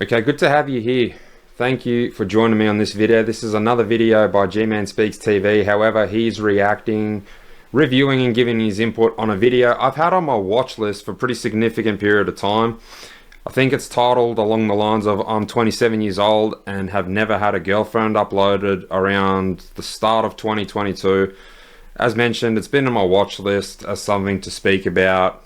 Okay, good to have you here. Thank you for joining me on this video. This is another video by G-Man Speaks TV. However, he's reacting, reviewing and giving his input on a video I've had on my watch list for a pretty significant period of time. I think it's titled along the lines of I'm 27 years old and have never had a girlfriend, uploaded around the start of 2022. As mentioned, it's been on my watch list as something to speak about,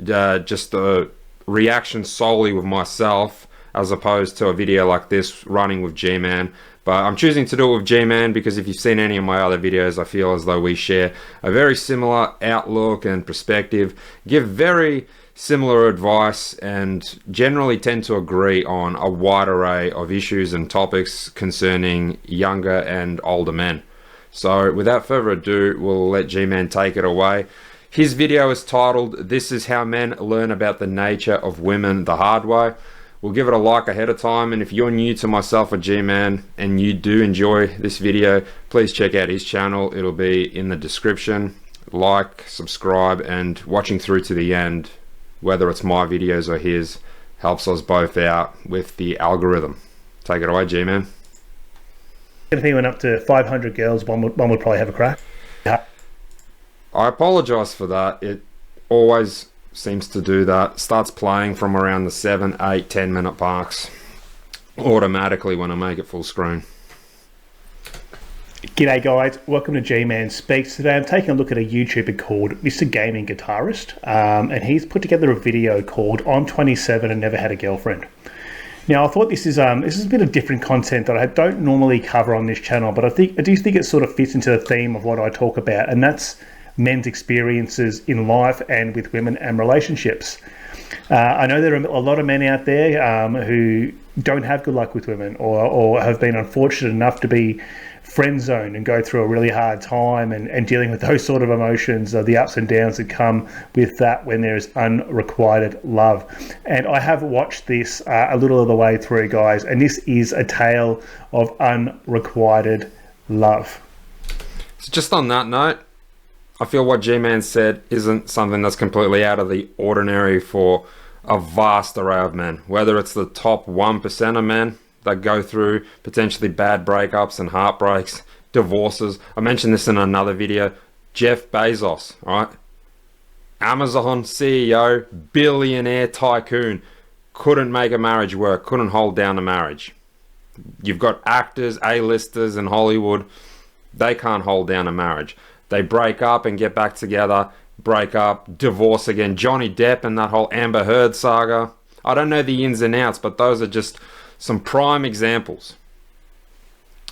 just a reaction solely with myself, as opposed to a video like this running with G-Man. But I'm choosing to do it with G-Man because if you've seen any of my other videos, I feel as though we share a very similar outlook and perspective, give very similar advice, and generally tend to agree on a wide array of issues and topics concerning younger and older men. So without further ado, we'll let G-Man take it away. His video is titled, "This is how men learn about the nature of women the hard way." We'll give it a like ahead of time, and if you're new to myself or G-Man and you do enjoy this video, please check out his channel. It'll be in the description. Like, subscribe, and watching through to the end, whether it's my videos or his, helps us both out with the algorithm. Take it away, G-Man. If he went up to 500 girls, one would probably have a crack. I apologize for that. It always seems to do that. Starts playing from around the 7, 8, 10 minute marks automatically when I make it full screen. G'day guys, welcome to G-Man Speaks. Today I'm taking a look at a YouTuber called Mr. Gaming Guitarist, and he's put together a video called I'm 27 and never had a girlfriend. Now I thought this is a bit of different content that I don't normally cover on this channel, but I do think it sort of fits into the theme of what I talk about, and that's men's experiences in life and with women and relationships. I know there are a lot of men out there who don't have good luck with women, or have been unfortunate enough to be friend zoned and go through a really hard time and dealing with those sort of emotions, the ups and downs that come with that when there is unrequited love. And I have watched this a little of the way through, guys, and this is a tale of unrequited love. So just on that note, I feel what G-Man said isn't something that's completely out of the ordinary for a vast array of men, whether it's the top 1% of men that go through potentially bad breakups and heartbreaks, divorces. I mentioned this in another video. Jeff Bezos, right? Amazon CEO, billionaire tycoon, couldn't make a marriage work, couldn't hold down a marriage. You've got actors, A-listers in Hollywood, they can't hold down a marriage. They break up and get back together, break up, divorce again. Johnny Depp and that whole Amber Heard saga. I don't know the ins and outs, but those are just some prime examples.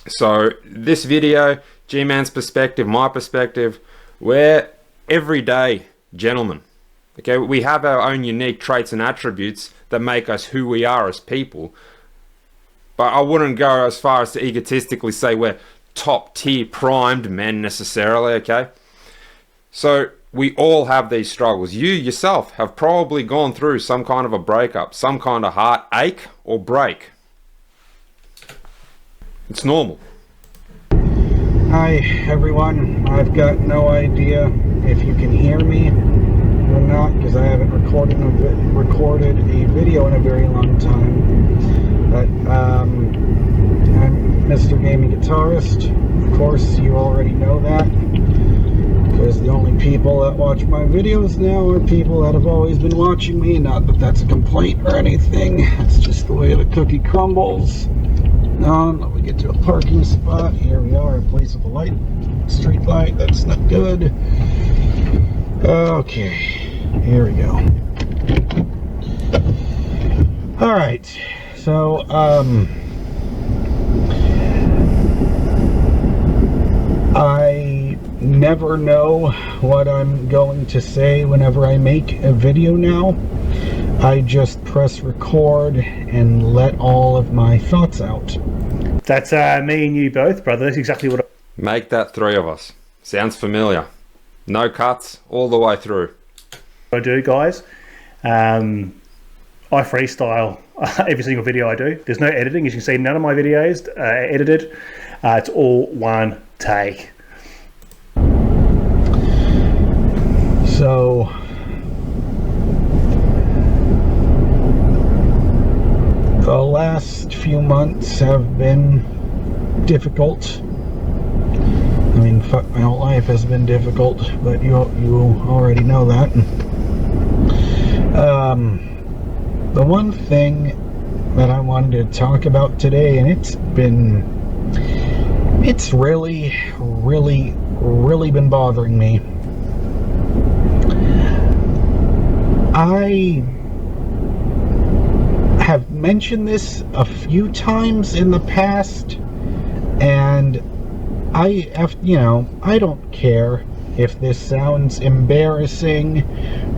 So this video, G-Man's perspective, my perspective, we're everyday gentlemen. Okay, we have our own unique traits and attributes that make us who we are as people. But I wouldn't go as far as to egotistically say we're top tier primed men necessarily, okay? So we all have these struggles. You yourself have probably gone through some kind of a breakup, some kind of heartache or break. It's normal. Hi everyone, I've got no idea if you can hear me or not because I haven't recorded a video in a very long time. But I'm Mr. Gaming Guitarist. Of course, you already know that, because the only people that watch my videos now are people that have always been watching me. Not that that's a complaint or anything. It's just the way the cookie crumbles. Now, let me get to a parking spot. Here we are, in place of a light, street light. That's not good. Okay, here we go. All right, so I never know what I'm going to say whenever I make a video now. I just press record and let all of my thoughts out. That's me and you both, brother. That's exactly what Make that 3 of us. Sounds familiar. No cuts all the way through. I do, guys. I freestyle every single video I do. There's no editing. As you can see, none of my videos are edited. It's all one take. So the last few months have been difficult. I mean, fuck, my whole life has been difficult, but you already know that. The one thing that I wanted to talk about today, and it's really, really, really been bothering me. I have mentioned this a few times in the past, and I don't care if this sounds embarrassing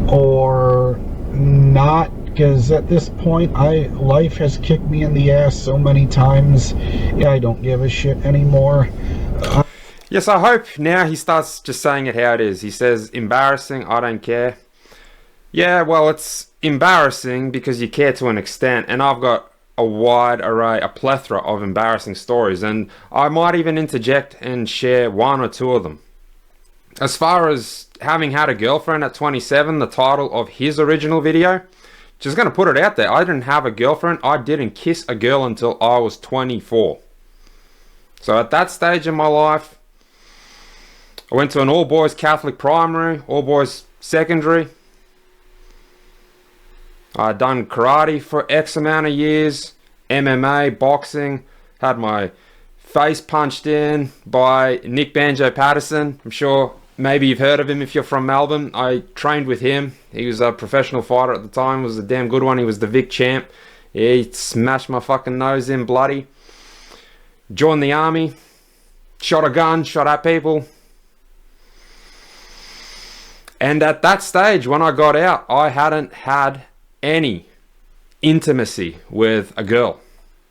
or not, because at this point, life has kicked me in the ass so many times, I don't give a shit anymore. Yes, I hope now he starts just saying it how it is. He says, embarrassing, I don't care. Yeah, well, it's embarrassing because you care to an extent, and I've got a wide array, a plethora of embarrassing stories, and I might even interject and share one or two of them. As far as having had a girlfriend at 27, the title of his original video, just going to put it out there, I didn't have a girlfriend, I didn't kiss a girl until I was 24. So at that stage in my life, I went to an all-boys Catholic primary, all-boys secondary. I'd done karate for X amount of years, MMA, boxing, had my face punched in by Nick Banjo Patterson. I'm sure maybe you've heard of him if you're from Melbourne. I trained with him. He was a professional fighter at the time, was a damn good one. He was the Vic champ. Yeah, he smashed my fucking nose in bloody. Joined the army, shot a gun, shot at people. And at that stage, when I got out, I hadn't had any intimacy with a girl.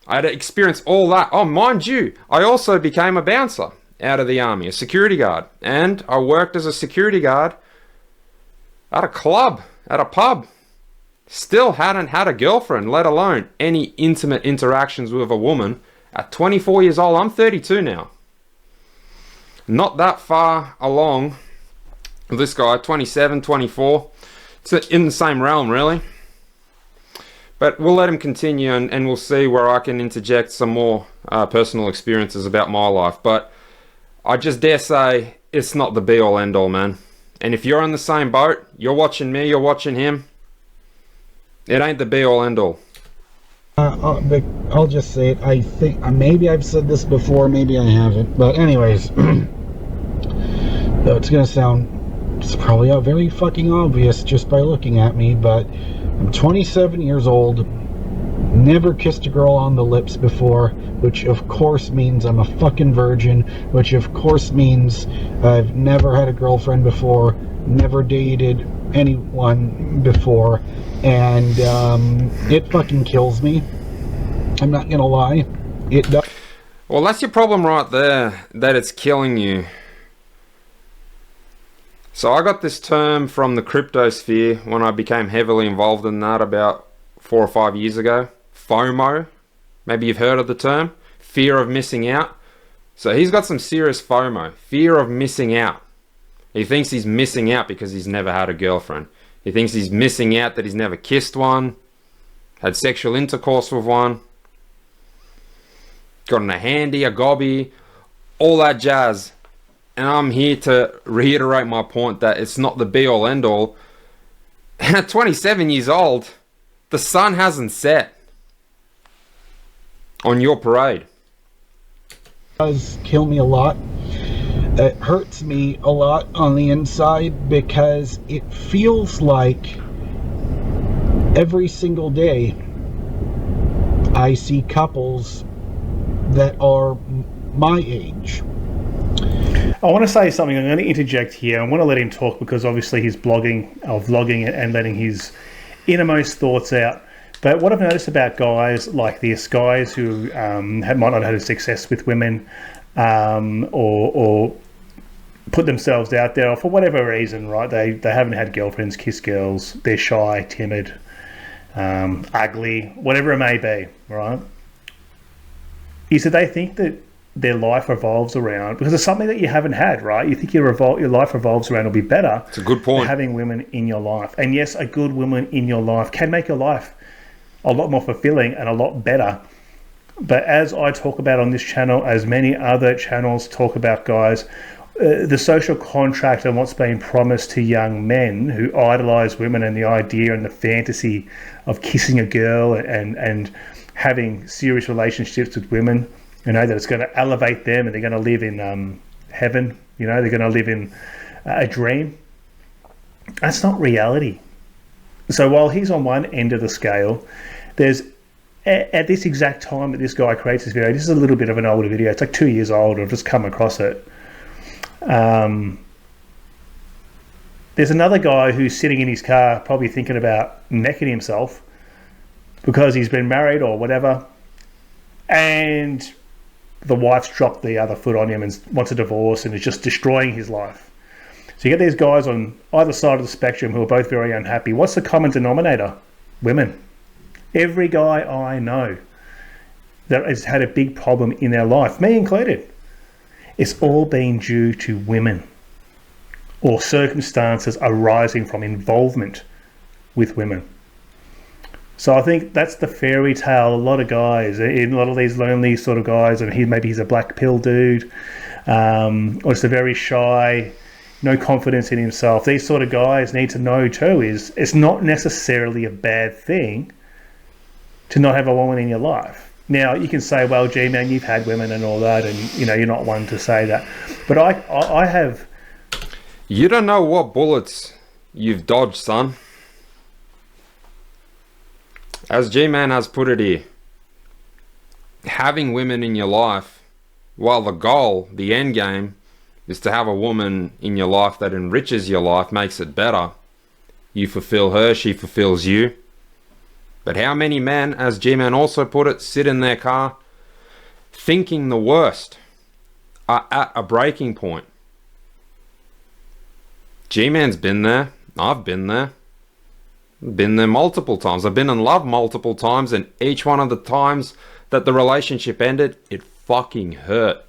I had experienced all that. Oh, mind you, I also became a bouncer out of the army, a security guard. And I worked as a security guard at a club, at a pub. Still hadn't had a girlfriend, let alone any intimate interactions with a woman. At 24 years old, I'm 32 now. Not that far along with this guy, 27, 24. It's in the same realm, really. But we'll let him continue, and we'll see where I can interject some more personal experiences about my life. But I just dare say it's not the be-all, end-all, man. And if you're in the same boat, you're watching me, you're watching him, it ain't the be-all, end-all. I'll just say it. I think maybe I've said this before, maybe I haven't. But anyways, though it's gonna sound, it's probably very fucking obvious just by looking at me, but I'm 27 years old, never kissed a girl on the lips before, which of course means I'm a fucking virgin, which of course means I've never had a girlfriend before, never dated anyone before, and it fucking kills me. I'm not gonna lie. It does. Well, that's your problem right there, that it's killing you. So I got this term from the crypto sphere when I became heavily involved in that about 4 or 5 years ago. FOMO. Maybe you've heard of the term. Fear of missing out. So he's got some serious FOMO. Fear of missing out. He thinks he's missing out because he's never had a girlfriend. He thinks he's missing out that he's never kissed one, had sexual intercourse with one, gotten a handy, a gobby, all that jazz. And I'm here to reiterate my point that it's not the be-all, end-all. And at 27 years old, the sun hasn't set on your parade. It does kill me a lot. It hurts me a lot on the inside because it feels like every single day I see couples that are my age. I want to say something. I'm going to interject here. I want to let him talk because obviously he's vlogging and letting his innermost thoughts out. But what I've noticed about guys like this, guys who might not have had success with women or put themselves out there, or for whatever reason, right? They haven't had girlfriends, kiss girls, they're shy, timid, ugly, whatever it may be, right? Is that they think that their life revolves around, because it's something that you haven't had, right? You think your life revolves around, it'll be better. It's a good point. Having women in your life. And yes, a good woman in your life can make your life a lot more fulfilling and a lot better. But as I talk about on this channel, as many other channels talk about, guys, the social contract and what's being promised to young men who idolize women, and the idea and the fantasy of kissing a girl and having serious relationships with women, that it's going to elevate them and they're going to live in heaven, they're going to live in a dream. That's not reality. So while he's on one end of the scale, there's, at this exact time that this guy creates this video, this is a little bit of an older video, it's like 2 years old, I've just come across it. There's another guy who's sitting in his car probably thinking about necking himself because he's been married or whatever, and the wife's dropped the other foot on him and wants a divorce and is just destroying his life. So you get these guys on either side of the spectrum who are both very unhappy. What's the common denominator? Women. Every guy I know that has had a big problem in their life, me included, it's all been due to women or circumstances arising from involvement with women. So I think that's the fairy tale. A lot of guys, a lot of these lonely sort of guys, and maybe he's a black pill dude, or just a very shy, no confidence in himself. These sort of guys need to know too is it's not necessarily a bad thing to not have a woman in your life. Now, you can say, well, gee, man, you've had women and all that, and, you're not one to say that. But I have... You don't know what bullets you've dodged, son. As G-Man has put it here, having women in your life, while the goal, the end game, is to have a woman in your life that enriches your life, makes it better. You fulfill her, she fulfills you. But how many men, as G-Man also put it, sit in their car thinking the worst, are at a breaking point? G-Man's been there. I've been there. Been there multiple times. I've been in love multiple times, and each one of the times that the relationship ended, it fucking hurt.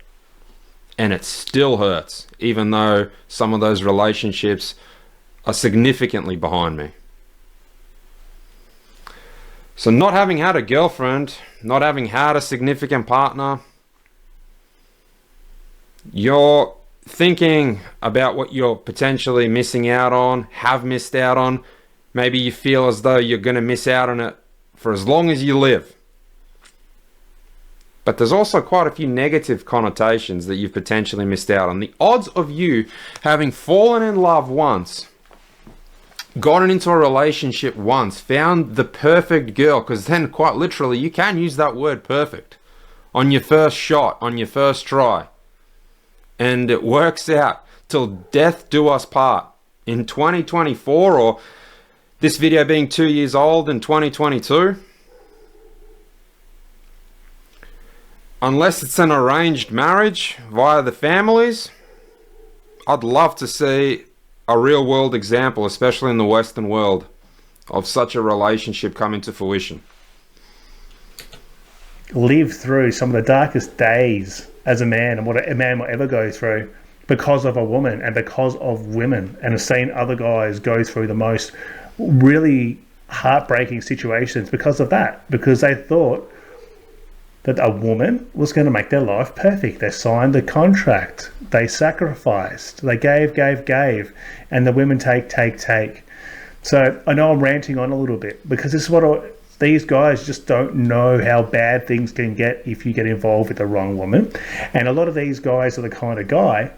And it still hurts, even though some of those relationships are significantly behind me. So not having had a girlfriend, not having had a significant partner, you're thinking about what you're potentially missing out on, have missed out on. Maybe you feel as though you're going to miss out on it for as long as you live. But there's also quite a few negative connotations that you've potentially missed out on. The odds of you having fallen in love once, gotten into a relationship once, found the perfect girl, because then quite literally you can use that word perfect, on your first shot, on your first try, and it works out till death do us part in 2024, or this video being 2 years old in 2022, unless it's an arranged marriage via the families, I'd love to see a real world example, especially in the Western world, of such a relationship come into fruition. Live through some of the darkest days as a man and what a man will ever go through because of a woman and because of women, and have seen other guys go through the most really heartbreaking situations because of that, because they thought that a woman was going to make their life perfect. They signed the contract, they sacrificed, they gave, and the women take. So I know I'm ranting on a little bit, because this is what these guys just don't know how bad things can get if you get involved with the wrong woman. And a lot of these guys are the kind of guy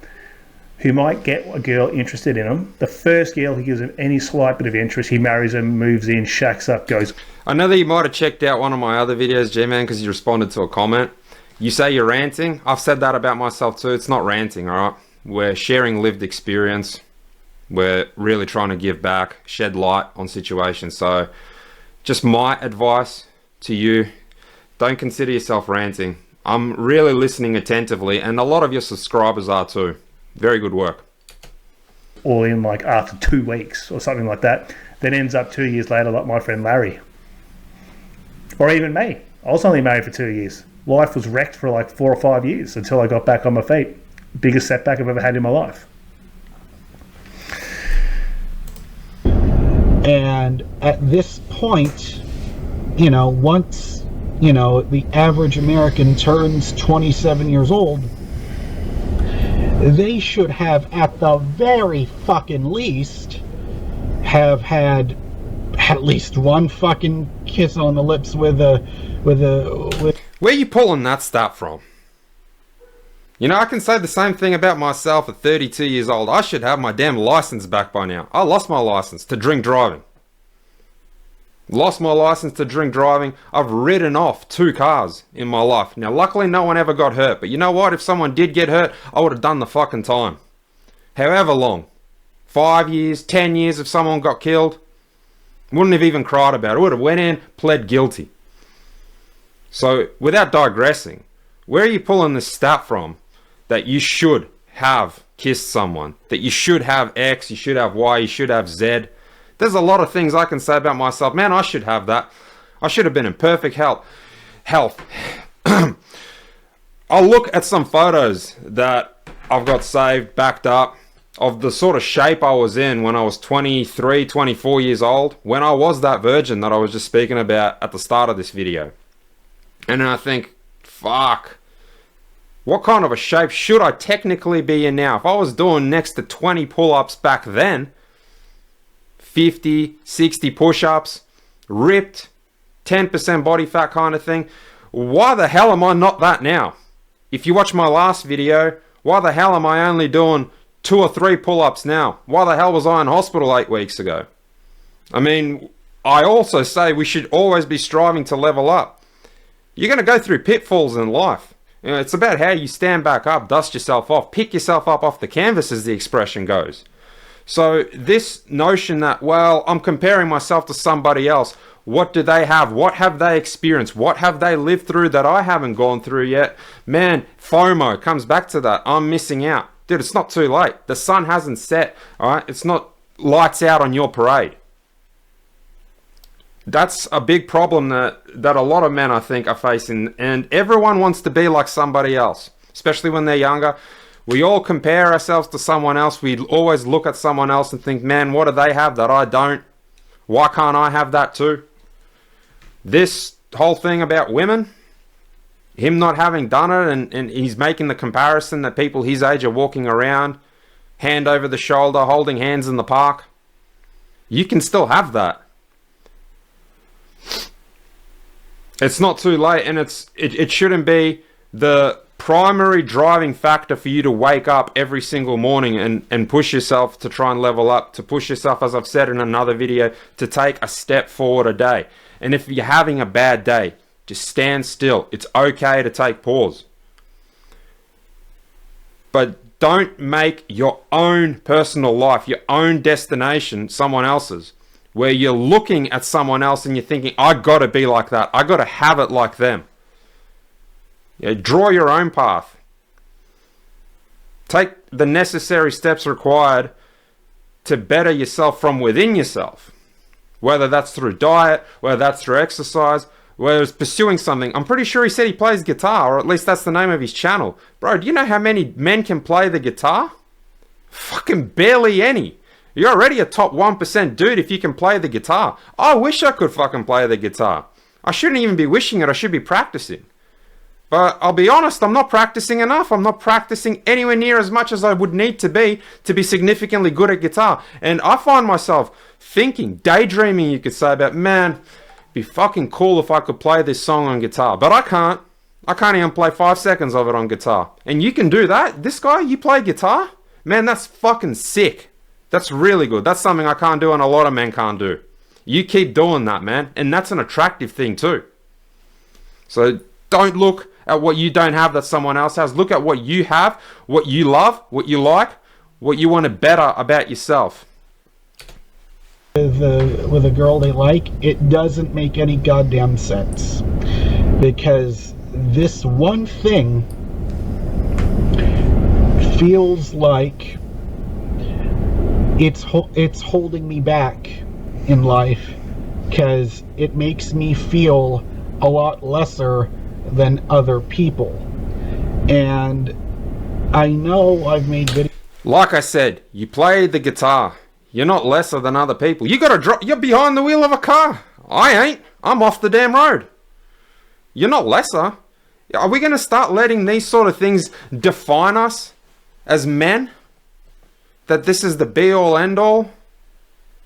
who might get a girl interested in him. The first girl who gives him any slight bit of interest, he marries her, moves in, shacks up, goes. I know that you might have checked out one of my other videos, G-Man, because you responded to a comment. You say you're ranting. I've said that about myself too. It's not ranting, all right? We're sharing lived experience. We're really trying to give back, shed light on situations. So just my advice to you, don't consider yourself ranting. I'm really listening attentively, and a lot of your subscribers are too. Very good work. All in like after 2 weeks or something like that. Then ends up 2 years later like my friend Larry. Or even me. I was only married for 2 years. Life was wrecked for like 4 or 5 years until I got back on my feet. Biggest setback I've ever had in my life. And at this point, once, the average American turns 27 years old, they should have, at the very fucking least, have had at least one fucking kiss on the lips with Where you pulling that stat from? I can say the same thing about myself at 32 years old. I should have my damn license back by now. I lost my license to drink driving. Lost my license to drink driving. I've ridden off 2 cars in my life. Now, luckily, no one ever got hurt. But you know what? If someone did get hurt, I would have done the fucking time. However long. 5 years, 10 years if someone got killed. Wouldn't have even cried about it. Would have went in, pled guilty. So, without digressing, where are you pulling this stat from that you should have kissed someone? That you should have X, you should have Y, you should have Z? There's a lot of things I can say about myself. Man, I should have that. I should have been in perfect health. I'll look at some photos that I've got saved, backed up, of the sort of shape I was in when I was 23, 24 years old, when I was that virgin that I was just speaking about at the start of this video. And then I think, fuck, what kind of a shape should I technically be in now? If I was doing next to 20 pull-ups back then, 50, 60 push-ups, ripped, 10% body fat kind of thing, why the hell am I not that now? If you watch my last video, why the hell am I only doing 2 or 3 pull-ups now? Why the hell was I in hospital 8 weeks ago? I mean, I also say we should always be striving to level up. You're going to go through pitfalls in life. It's about how you stand back up, dust yourself off, pick yourself up off the canvas, as the expression goes. So this notion that, well, I'm comparing myself to somebody else. What do they have? What have they experienced? What have they lived through that I haven't gone through yet? Man, FOMO comes back to that. I'm missing out. Dude, it's not too late. The sun hasn't set, all right? It's not lights out on your parade. That's a big problem that a lot of men, I think, are facing. And everyone wants to be like somebody else, especially when they're younger. We all compare ourselves to someone else. We always look at someone else and think, man, what do they have that I don't? Why can't I have that too? This whole thing about women, him not having done it, and he's making the comparison that people his age are walking around, hand over the shoulder, holding hands in the park. You can still have that. It's not too late, and it shouldn't be the primary driving factor for you to wake up every single morning and push yourself to try and level up, to push yourself, as I've said in another video, to take a step forward a day. And if you're having a bad day, just stand still. It's okay to take pause. But don't make your own personal life, your own destination, someone else's, where you're looking at someone else and you're thinking, I gotta be like that. I gotta have it like them. Draw your own path. Take the necessary steps required to better yourself from within yourself. Whether that's through diet, whether that's through exercise, whether it's pursuing something. I'm pretty sure he said he plays guitar, or at least that's the name of his channel. Bro, do you know how many men can play the guitar? Fucking barely any. You're already a top 1% dude if you can play the guitar. I wish I could fucking play the guitar. I shouldn't even be wishing it, I should be practicing. But I'll be honest, I'm not practicing enough. I'm not practicing anywhere near as much as I would need to be significantly good at guitar. And I find myself thinking, daydreaming, you could say, about, man, it'd be fucking cool if I could play this song on guitar. But I can't. I can't even play 5 seconds of it on guitar. And you can do that? This guy, you play guitar? Man, that's fucking sick. That's really good. That's something I can't do and a lot of men can't do. You keep doing that, man. And that's an attractive thing too. So don't look at what you don't have that someone else has. Look at what you have, what you love, what you like, what you want to better about yourself. With a girl they like, it doesn't make any goddamn sense. Because this one thing feels like it's holding me back in life, because it makes me feel a lot lesser than other people. And I know I've made videos. Like I said, you play the guitar. You're not lesser than other people. You gotta drop. You're behind the wheel of a car. I ain't. I'm off the damn road. You're not lesser. Are we going to start letting these sort of things define us as men? That this is the be-all, end-all?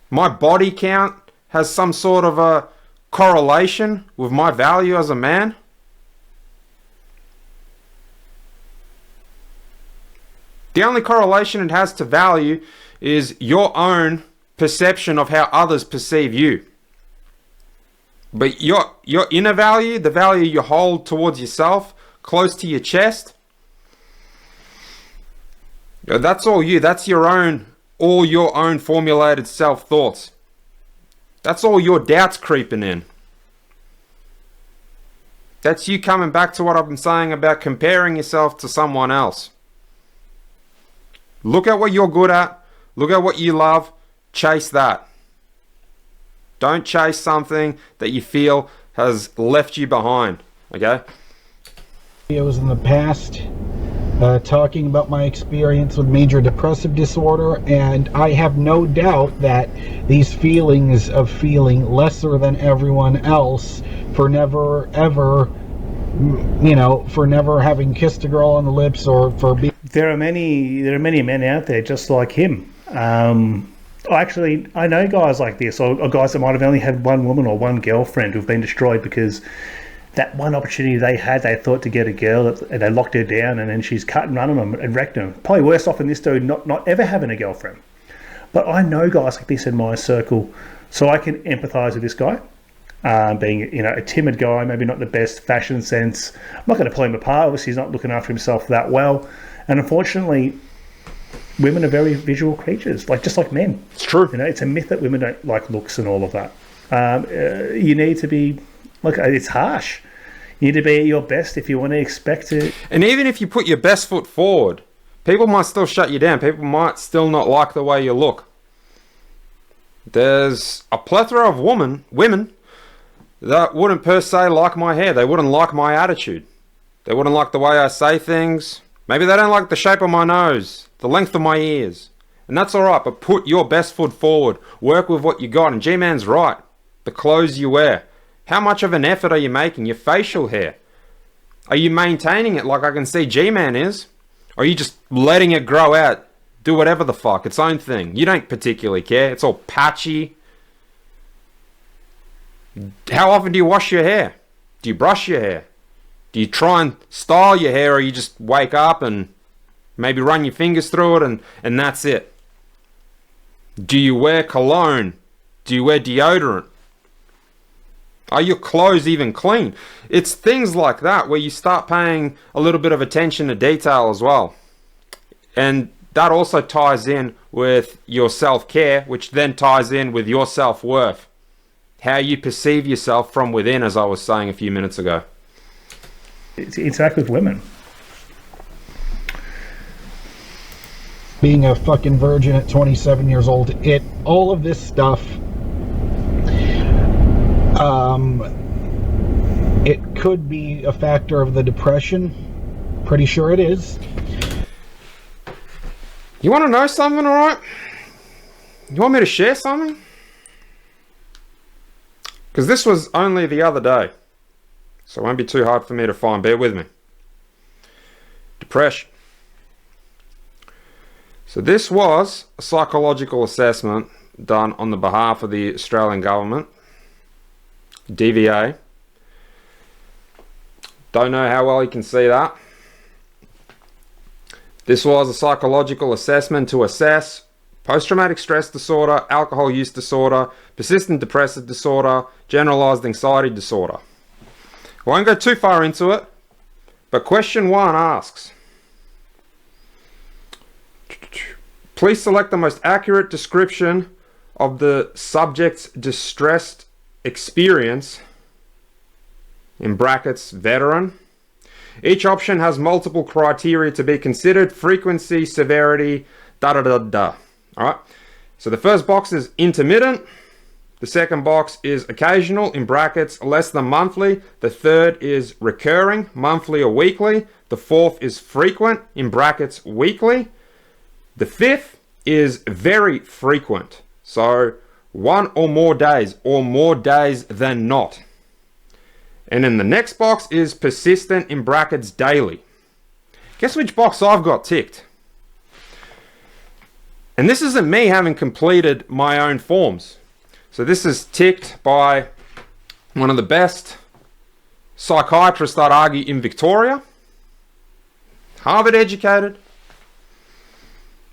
My body count has some sort of a correlation with my value as a man? The only correlation it has to value is your own perception of how others perceive you. But your inner value, the value you hold towards yourself, close to your chest, that's all you. That's all your own formulated self-thoughts. That's all your doubts creeping in. That's you coming back to what I've been saying about comparing yourself to someone else. Look at what you're good at. Look at what you love. Chase that. Don't chase something that you feel has left you behind. Okay? Videos in the past talking about my experience with major depressive disorder, and I have no doubt that these feelings of feeling lesser than everyone else for never ever, for never having kissed a girl on the lips, or for being... There are many men out there just like him. Actually, I know guys like this, or guys that might have only had one woman or one girlfriend who've been destroyed because that one opportunity they had, they thought to get a girl, and they locked her down, and then she's cut and run on them and wrecked them. Probably worse off than this dude not ever having a girlfriend. But I know guys like this in my circle, so I can empathise with this guy. Being a timid guy, maybe not the best fashion sense. I'm not going to pull him apart. Obviously, he's not looking after himself that well, and unfortunately, women are very visual creatures, just like men. It's true. It's a myth that women don't like looks and all of that. You need to be, it's harsh. You need to be at your best if you want to expect it. And even if you put your best foot forward, people might still shut you down. People might still not like the way you look. There's a plethora of women that wouldn't per se like my hair. They wouldn't like my attitude. They wouldn't like the way I say things. Maybe they don't like the shape of my nose, the length of my ears. And that's alright, but put your best foot forward. Work with what you got. And G-Man's right. The clothes you wear. How much of an effort are you making? Your facial hair. Are you maintaining it like I can see G-Man is? Or are you just letting it grow out? Do whatever the fuck. Its own thing. You don't particularly care. It's all patchy. How often do you wash your hair? Do you brush your hair? Do you try and style your hair, or you just wake up and maybe run your fingers through it and that's it? Do you wear cologne? Do you wear deodorant? Are your clothes even clean? It's things like that where you start paying a little bit of attention to detail as well. And that also ties in with your self-care, which then ties in with your self-worth. How you perceive yourself from within, as I was saying a few minutes ago. Interact with women. Being a fucking virgin at 27 years old, all of this stuff, it could be a factor of the depression. Pretty sure it is. You want to know something, alright? You want me to share something? Because this was only the other day, so it won't be too hard for me to find. Bear with me. Depression. So this was a psychological assessment done on the behalf of the Australian government, DVA. Don't know how well you can see that. This was a psychological assessment to assess post-traumatic stress disorder, alcohol use disorder, persistent depressive disorder, generalized anxiety disorder. I won't go too far into it, but question 1 asks, please select the most accurate description of the subject's distressed experience, in brackets, veteran. Each option has multiple criteria to be considered: frequency, severity, da-da-da-da. Alright, so the first box is intermittent. The second box is occasional, in brackets, less than monthly. The third is recurring, monthly or weekly. The fourth is frequent, in brackets, weekly. The fifth is very frequent, so 1 or more days than not. And then the next box is persistent in brackets daily. Guess which box I've got ticked? And this isn't me having completed my own forms. So this is ticked by one of the best psychiatrists, I'd argue, in Victoria. Harvard educated.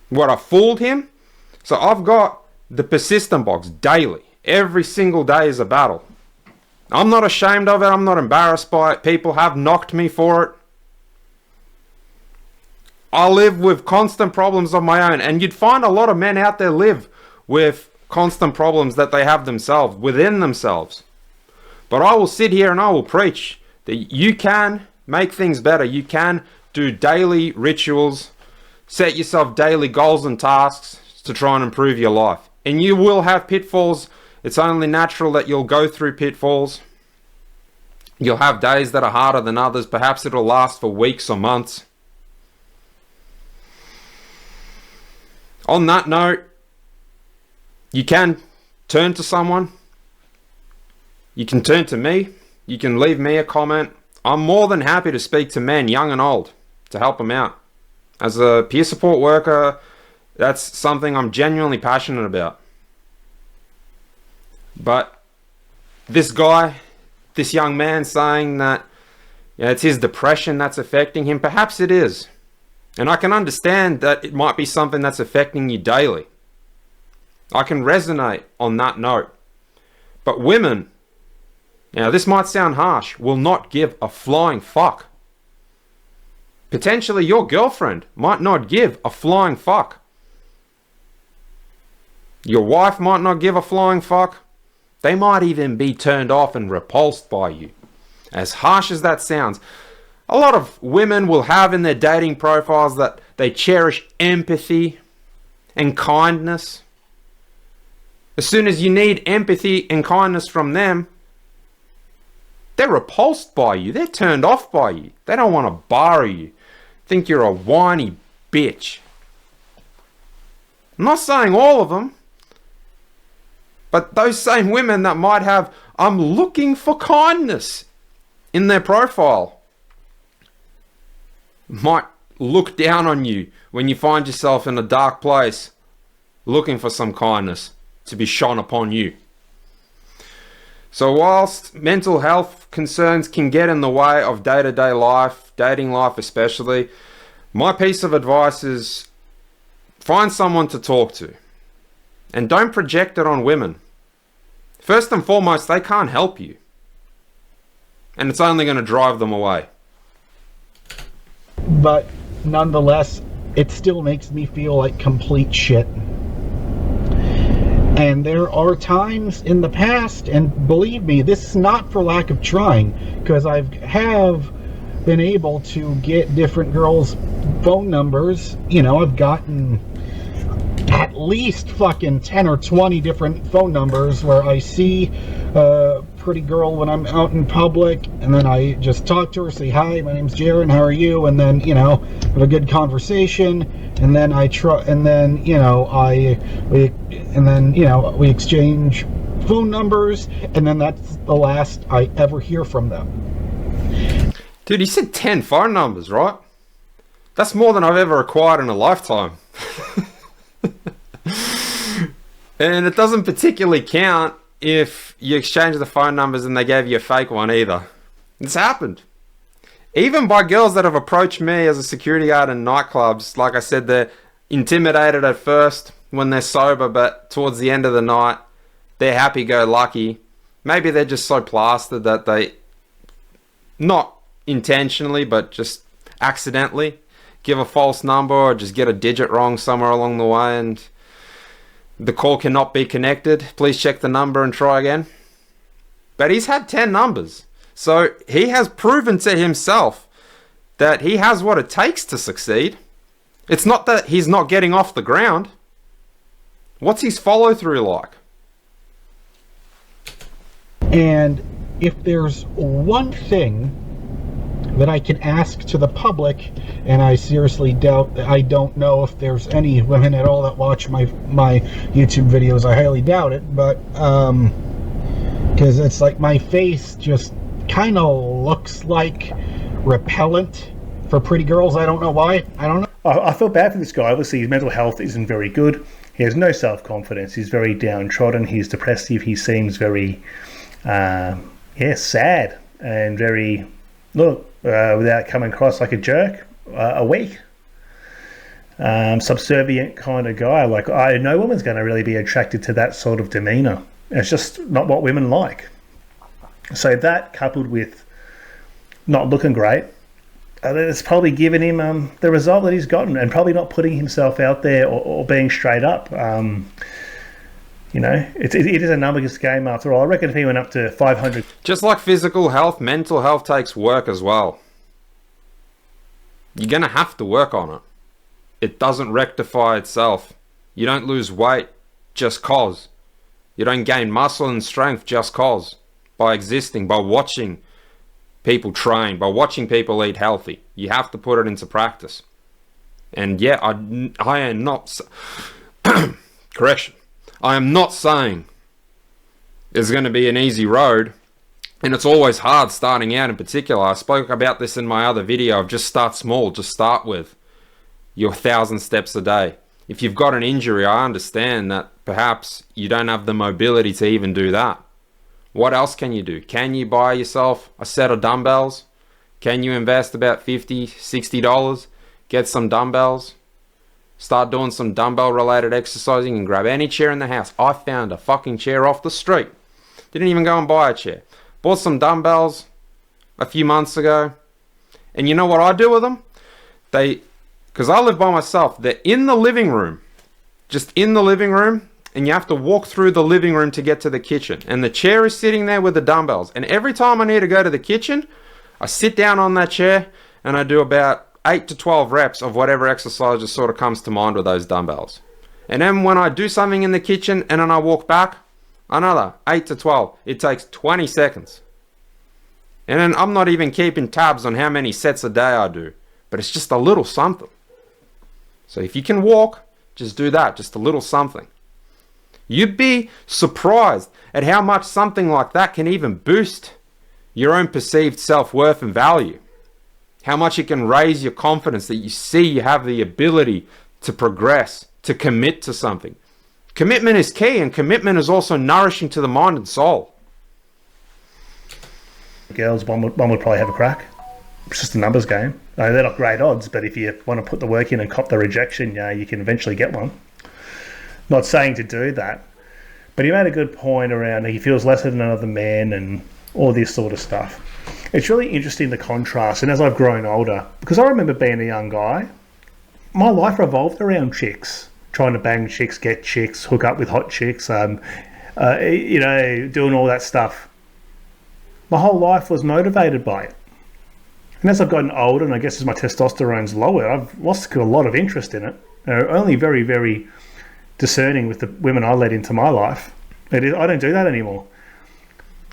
What, I fooled him? So I've got the persistent box daily. Every single day is a battle. I'm not ashamed of it. I'm not embarrassed by it. People have knocked me for it. I live with constant problems of my own. And you'd find a lot of men out there live with constant problems that they have themselves, within themselves. But I will sit here and I will preach that you can make things better. You can do daily rituals, set yourself daily goals and tasks to try and improve your life. And you will have pitfalls. It's only natural that you'll go through pitfalls. You'll have days that are harder than others. Perhaps it'll last for weeks or months. On that note, you can turn to someone. You can turn to me. You can leave me a comment. I'm more than happy to speak to men, young and old, to help them out. As a peer support worker, that's something I'm genuinely passionate about. But this guy, this young man saying that it's his depression that's affecting him, perhaps it is. And I can understand that it might be something that's affecting you daily. I can resonate on that note. But women, now this might sound harsh, will not give a flying fuck. Potentially your girlfriend might not give a flying fuck. Your wife might not give a flying fuck. They might even be turned off and repulsed by you. As harsh as that sounds, a lot of women will have in their dating profiles that they cherish empathy and kindness. As soon as you need empathy and kindness from them, they're repulsed by you. They're turned off by you. They don't want to borrow you. Think you're a whiny bitch. I'm not saying all of them. But those same women that might have, I'm looking for kindness in their profile, might look down on you when you find yourself in a dark place looking for some kindness to be shone upon you. So whilst mental health concerns can get in the way of day-to-day life, dating life especially, my piece of advice is find someone to talk to. And don't project it on women. First and foremost, they can't help you. And it's only going to drive them away. But nonetheless, it still makes me feel like complete shit. And there are times in the past, and believe me, this is not for lack of trying, because I have been able to get different girls' phone numbers. You know, I've gotten at least fucking 10 or 20 different phone numbers where I see a pretty girl when I'm out in public, and then I just talk to her, say, hi, my name's Jaron, how are you? And then, you know, have a good conversation, and then we exchange phone numbers, and then that's the last I ever hear from them. Dude, you said 10 phone numbers, right? That's more than I've ever acquired in a lifetime. And it doesn't particularly count if you exchange the phone numbers and they gave you a fake one either. It's happened. Even by girls that have approached me as a security guard in nightclubs. Like I said, they're intimidated at first when they're sober, but towards the end of the night, they're happy-go-lucky. Maybe they're just so plastered that they, not intentionally, but just accidentally, give a false number or just get a digit wrong somewhere along the way and the call cannot be connected. Please check the number and try again. But he's had 10 numbers. So he has proven to himself that he has what it takes to succeed. It's not that he's not getting off the ground. What's his follow through like? And if there's one thing that I can ask to the public, and I seriously doubt, I don't know if there's any women at all that watch my YouTube videos, I highly doubt it, but because it's like my face just kind of looks like repellent for pretty girls. I don't know why. I don't know. I feel bad for this guy. Obviously, his mental health isn't very good. He has no self-confidence. He's very downtrodden. He's depressive. He seems very, sad and very, without coming across like a jerk, weak, subservient kind of guy. Like, no woman's going to really be attracted to that sort of demeanor. It's just not what women like. So that, coupled with not looking great, it's probably given him the result that he's gotten, and probably not putting himself out there or being straight up. It is a numbers game after all. I reckon if he went up to 500... Just like physical health, mental health takes work as well. You're going to have to work on it. It doesn't rectify itself. You don't lose weight just cause. You don't gain muscle and strength just cause. By existing, by watching people train, by watching people eat healthy. You have to put it into practice. And yeah, I am not... Correction. I am not saying it's going to be an easy road. And it's always hard starting out in particular. I spoke about this in my other video of just start small. Just start with your 1,000 steps a day. If you've got an injury, I understand that perhaps you don't have the mobility to even do that. What else can you do? Can you buy yourself a set of dumbbells? Can you invest about $50, $60? Get some dumbbells. Start doing some dumbbell related exercising and grab any chair in the house. I found a fucking chair off the street. Didn't even go and buy a chair. Bought some dumbbells a few months ago. And you know what I do with them? Because I live by myself, they're in the living room. Just in the living room. And you have to walk through the living room to get to the kitchen. And the chair is sitting there with the dumbbells. And every time I need to go to the kitchen, I sit down on that chair and I do about 8 to 12 reps of whatever exercise just sort of comes to mind with those dumbbells. And then when I do something in the kitchen and then I walk back, another 8 to 12. It takes 20 seconds. And then I'm not even keeping tabs on how many sets a day I do. But it's just a little something. So if you can walk, just do that. Just a little something. You'd be surprised at how much something like that can even boost your own perceived self-worth and value. How much it can raise your confidence that you see you have the ability to progress, to commit to something. Commitment is key, and commitment is also nourishing to the mind and soul. Girls, one would probably have a crack. It's just a numbers game. They're not great odds, but if you want to put the work in and cop the rejection, you can eventually get one. Not saying to do that, but he made a good point around he feels lesser than another man and all this sort of stuff. It's really interesting, the contrast. And as I've grown older, because I remember being a young guy, my life revolved around chicks, trying to bang chicks, get chicks, hook up with hot chicks, doing all that stuff. My whole life was motivated by it. And as I've gotten older, and I guess as my testosterone's lower, I've lost a lot of interest in it. Only very, very discerning with the women I let into my life. I don't do that anymore.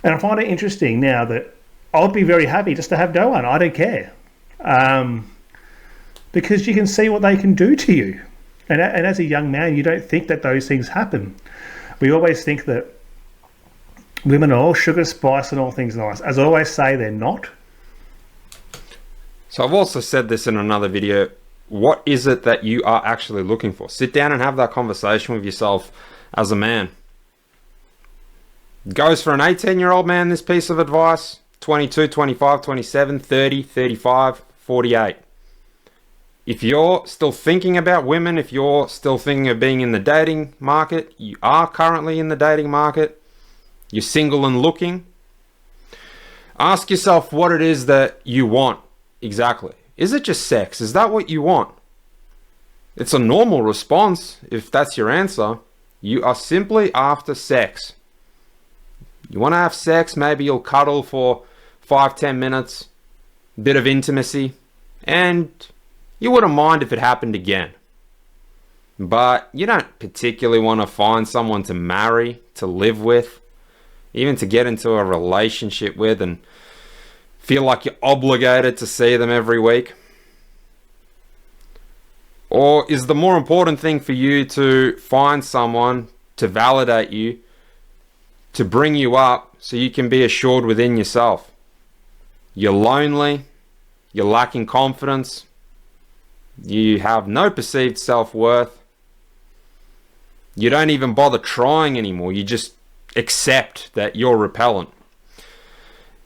And I find it interesting now that I'll be very happy just to have no one. I don't care. Because you can see what they can do to you. And as a young man, you don't think that those things happen. We always think that women are all sugar, spice and all things nice. As I always say, they're not. So I've also said this in another video. What is it that you are actually looking for? Sit down and have that conversation with yourself as a man. Goes for an 18-year-old man, this piece of advice. 22, 25, 27, 30, 35, 48. If you're still thinking about women, if you're still thinking of being in the dating market, you are currently in the dating market, you're single and looking, ask yourself what it is that you want exactly. Is it just sex? Is that what you want? It's a normal response if that's your answer. You are simply after sex. You want to have sex, maybe you'll cuddle for 5-10 minutes, bit of intimacy, and you wouldn't mind if it happened again. But you don't particularly want to find someone to marry, to live with, even to get into a relationship with and feel like you're obligated to see them every week. Or is the more important thing for you to find someone to validate you, to bring you up so you can be assured within yourself? you're lonely, you're lacking confidence, you have no perceived self-worth, you don't even bother trying anymore, you just accept that you're repellent.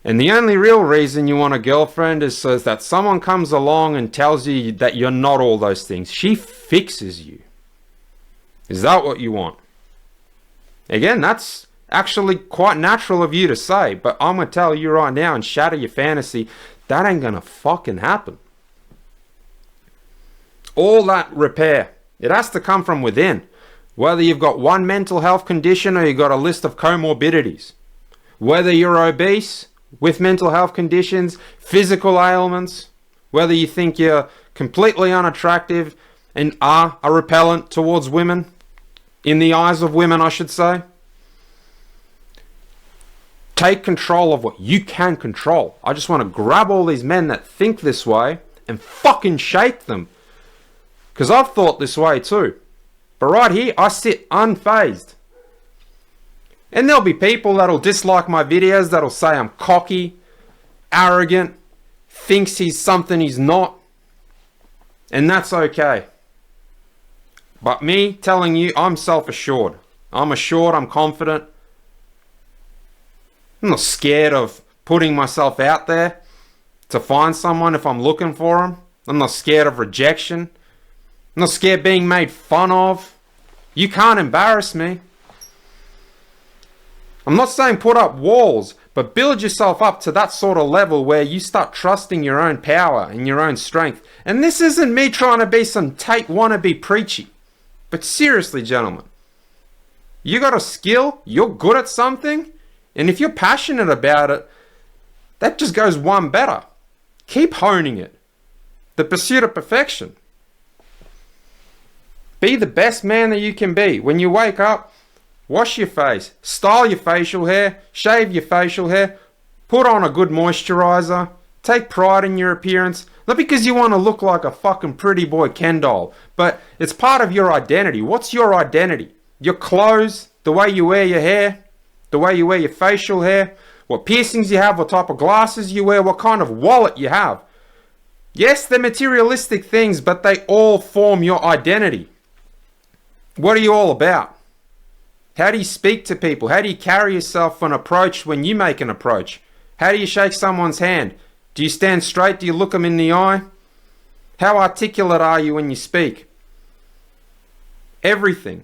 And the only real reason you want a girlfriend is so that someone comes along and tells you that you're not all those things. She fixes you. Is that what you want? Again, that's actually quite natural of you to say, but I'm going to tell you right now and shatter your fantasy, that ain't going to fucking happen. All that repair, it has to come from within. Whether you've got one mental health condition or you've got a list of comorbidities. Whether you're obese, with mental health conditions, physical ailments, whether you think you're completely unattractive and are a repellent towards women, in the eyes of women, I should say. Take control of what you can control. I just want to grab all these men that think this way and fucking shake them. Because I've thought this way too. But right here, I sit unfazed. And there'll be people that'll dislike my videos, that'll say I'm cocky, arrogant, thinks he's something he's not. And that's okay. But me telling you, I'm self-assured. I'm assured, I'm confident. I'm not scared of putting myself out there to find someone if I'm looking for them. I'm not scared of rejection. I'm not scared of being made fun of. You can't embarrass me. I'm not saying put up walls, but build yourself up to that sort of level where you start trusting your own power and your own strength. And this isn't me trying to be some Tate wannabe preachy. But seriously, gentlemen, you got a skill, you're good at something, and if you're passionate about it, that just goes one better. Keep honing it. The pursuit of perfection. Be the best man that you can be. When you wake up, wash your face, style your facial hair, shave your facial hair, put on a good moisturizer, take pride in your appearance. Not because you want to look like a fucking pretty boy Ken doll, but it's part of your identity. What's your identity? Your clothes, the way you wear your hair, the way you wear your facial hair, what piercings you have, what type of glasses you wear, what kind of wallet you have. Yes, they're materialistic things, but they all form your identity. What are you all about? How do you speak to people? How do you carry yourself on approach when you make an approach? How do you shake someone's hand? Do you stand straight? Do you look them in the eye? How articulate are you when you speak? Everything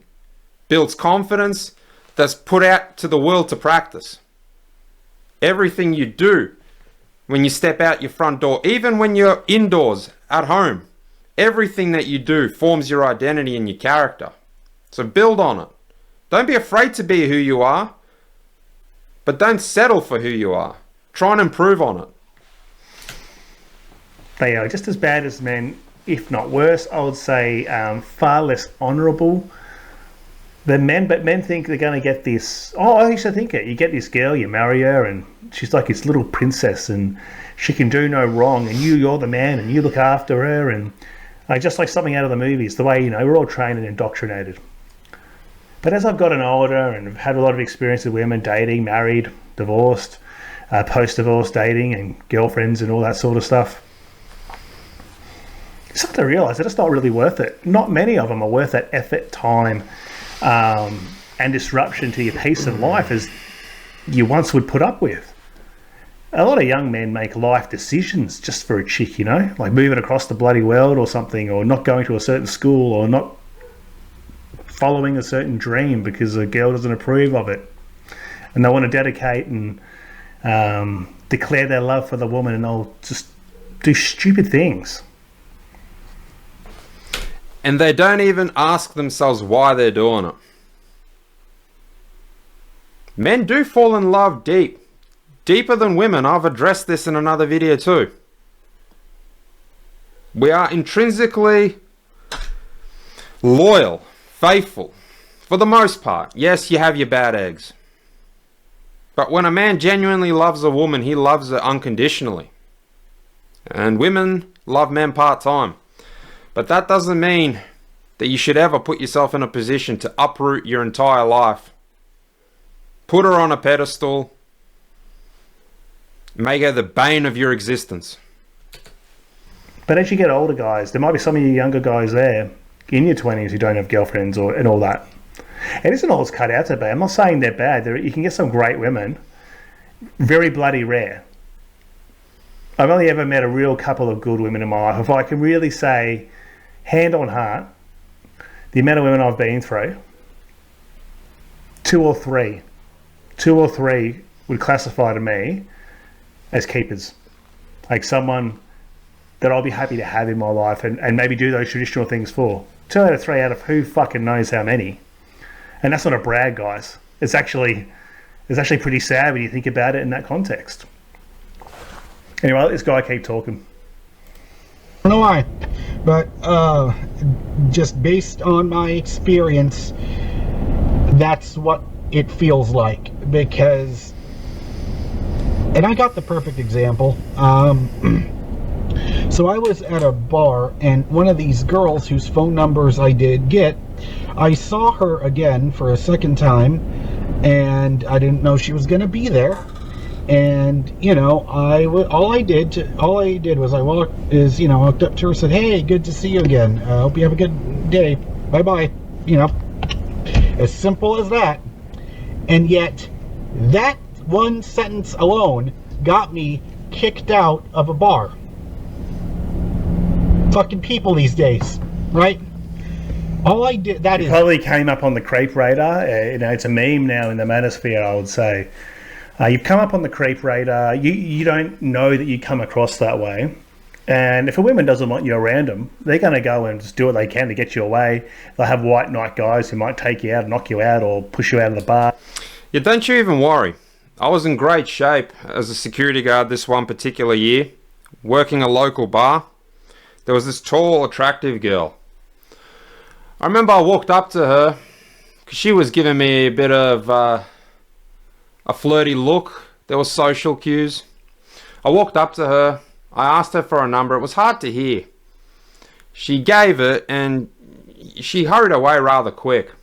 builds confidence that's put out to the world to practice. Everything you do when you step out your front door, even when you're indoors at home, everything that you do forms your identity and your character. So build on it. Don't be afraid to be who you are, but don't settle for who you are. Try and improve on it. They are just as bad as men, if not worse. I would say far less honourable than men, but men think they're going to get this. Oh, I used to think it. You get this girl, you marry her, and she's like this little princess, and she can do no wrong, and you're the man, and you look after her, and just like something out of the movies, the way, we're all trained and indoctrinated. But as I've gotten older and had a lot of experience with women, dating, married, divorced, post-divorce dating and girlfriends and all that sort of stuff, you start to realise that it's not really worth it. Not many of them are worth that effort, time, and disruption to your peace of life as you once would put up with. A lot of young men make life decisions just for a chick, like moving across the bloody world or something, or not going to a certain school, or not following a certain dream because a girl doesn't approve of it, and they want to dedicate and declare their love for the woman, and they'll just do stupid things. And they don't even ask themselves why they're doing it. Men do fall in love deeper than women. I've addressed this in another video too. We are intrinsically loyal, faithful, for the most part. Yes, you have your bad eggs. But when a man genuinely loves a woman, he loves her unconditionally. And women love men part-time. But that doesn't mean that you should ever put yourself in a position to uproot your entire life. Put her on a pedestal. Make her the bane of your existence. But as you get older, guys, there might be some of you younger guys there in your 20s who don't have girlfriends and all that. It isn't all it's cut out to be. I'm not saying they're bad. You can get some great women. Very bloody rare. I've only ever met a real couple of good women in my life. If I can really say, hand on heart, the amount of women I've been through, two or three would classify to me as keepers. Like someone that I'll be happy to have in my life and maybe do those traditional things for. 2 out of 3 out of who fucking knows how many. And that's not a brag, guys. It's actually pretty sad when you think about it in that context. Anyway, let this guy keep talking. I don't know why, but just based on my experience, that's what it feels like. Because, and I got the perfect example. So I was at a bar, and one of these girls whose phone numbers I did get, I saw her again for a second time, and I didn't know she was going to be there. And you know, all I did was I walked up to her, said, "Hey, good to see you again. Hope you have a good day. Bye bye." You know, as simple as that. And yet, that one sentence alone got me kicked out of a bar. Fucking people these days, right? All I did, that It is... probably came up on the creep radar. It's a meme now in the manosphere, I would say. You've come up on the creep radar. You don't know that you come across that way. And if a woman doesn't want you around them, they're going to go and just do what they can to get you away. They'll have white knight guys who might take you out, knock you out, or push you out of the bar. Yeah, don't you even worry. I was in great shape as a security guard this one particular year, working a local bar. There was this tall, attractive girl. I remember I walked up to her because she was giving me a bit of a flirty look. There were social cues. I walked up to her. I asked her for a number. It was hard to hear. She gave it and she hurried away rather quick.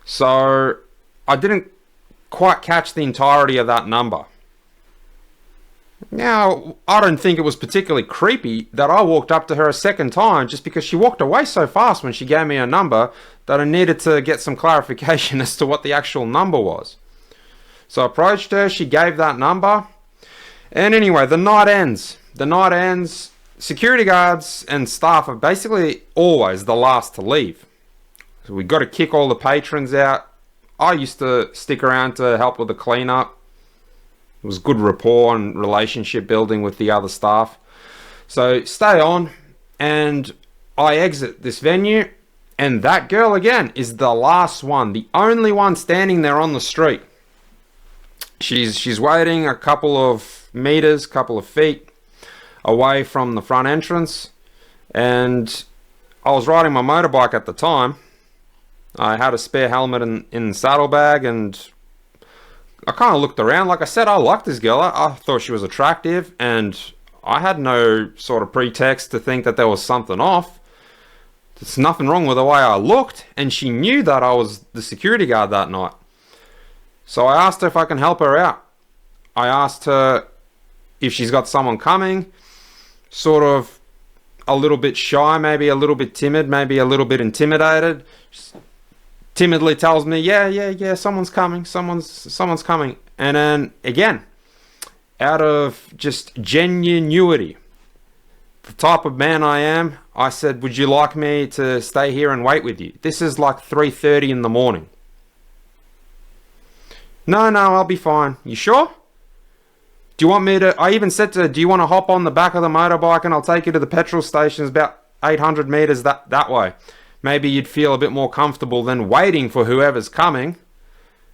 So I didn't quite catch the entirety of that number. Now, I don't think it was particularly creepy that I walked up to her a second time just because she walked away so fast when she gave me a number that I needed to get some clarification as to what the actual number was. So I approached her, she gave that number, and anyway, the night ends. The night ends. Security guards and staff are basically always the last to leave. So we got to kick all the patrons out. I used to stick around to help with the cleanup. It was good rapport and relationship building with the other staff. So stay on, and I exit this venue, and that girl again is the last one, the only one standing there on the street. She's waiting a couple of meters, couple of feet away from the front entrance, and I was riding my motorbike at the time. I had a spare helmet in the saddlebag, and I kind of looked around. Like I said, I liked this girl. I thought she was attractive, and I had no sort of pretext to think that there was something off. There's nothing wrong with the way I looked, and she knew that I was the security guard that night. So I asked her if I can help her out. I asked her if she's got someone coming, sort of a little bit shy, maybe a little bit timid, maybe a little bit intimidated. She timidly tells me, yeah, someone's coming, someone's coming. And then again, out of just genuinity, the type of man I am, I said, would you like me to stay here and wait with you? This is like 3:30 in the morning. No, I'll be fine. You sure? Do you want me to... I even said to her, do you want to hop on the back of the motorbike and I'll take you to the petrol station? It's about 800 meters that way. Maybe you'd feel a bit more comfortable than waiting for whoever's coming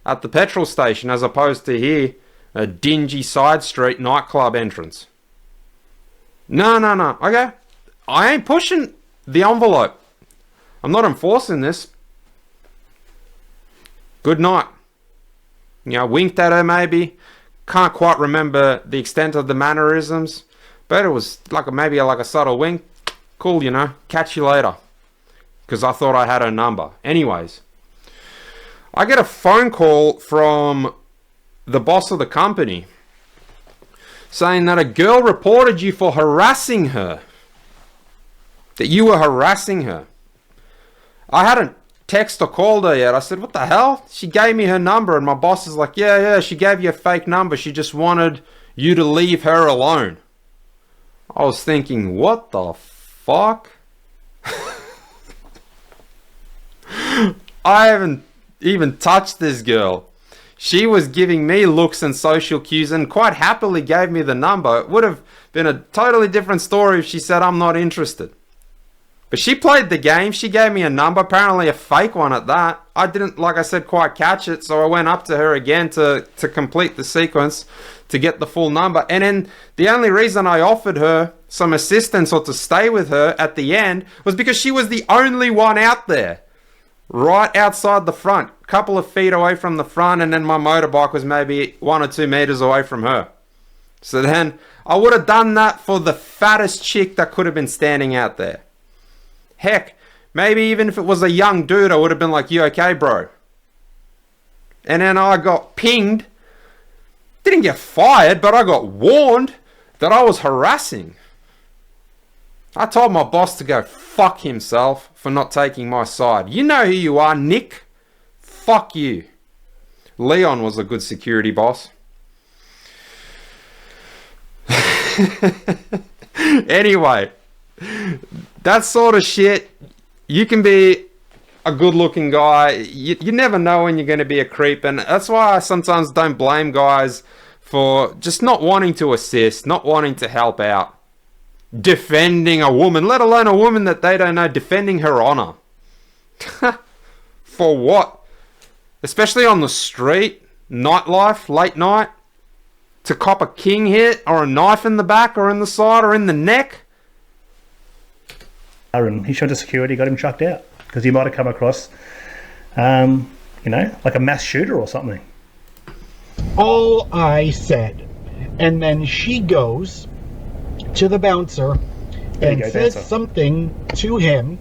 at the petrol station as opposed to here, a dingy side street nightclub entrance. No. Okay. I ain't pushing the envelope. I'm not enforcing this. Good night. You know, winked at her maybe. Can't quite remember the extent of the mannerisms, but it was maybe like a subtle wink. Cool, you know. Catch you later. Because I thought I had her number. Anyways, I get a phone call from the boss of the company saying that a girl reported you for harassing her. That you were harassing her. I hadn't text or called her yet. I said, what the hell? She gave me her number, and my boss is like, yeah, she gave you a fake number. She just wanted you to leave her alone. I was thinking, what the fuck? I haven't even touched this girl. She was giving me looks and social cues and quite happily gave me the number. It would have been a totally different story if she said, I'm not interested. But she played the game. She gave me a number, apparently a fake one at that. I didn't, like I said, quite catch it, so I went up to her again to complete the sequence, to get the full number. And then the only reason I offered her some assistance or to stay with her at the end was because she was the only one out there, right outside the front, a couple of feet away from the front, and then my motorbike was maybe 1 or 2 meters away from her. So then I would have done that for the fattest chick that could have been standing out there. Heck, maybe even if it was a young dude, I would have been like, you okay, bro? And then I got pinged. Didn't get fired, but I got warned that I was harassing. I told my boss to go fuck himself for not taking my side. You know who you are, Nick. Fuck you. Leon was a good security boss. Anyway, that sort of shit, you can be a good looking guy. You never know when you're going to be a creep. And that's why I sometimes don't blame guys for just not wanting to assist, not wanting to help out. Defending a woman, let alone a woman that they don't know, defending her honor. For what? Especially on the street, nightlife, late night. To cop a king hit or a knife in the back or in the side or in the neck. And he shot a security, got him chucked out because he might have come across, like a mass shooter or something. All I said. And then she goes to the bouncer and says something to him.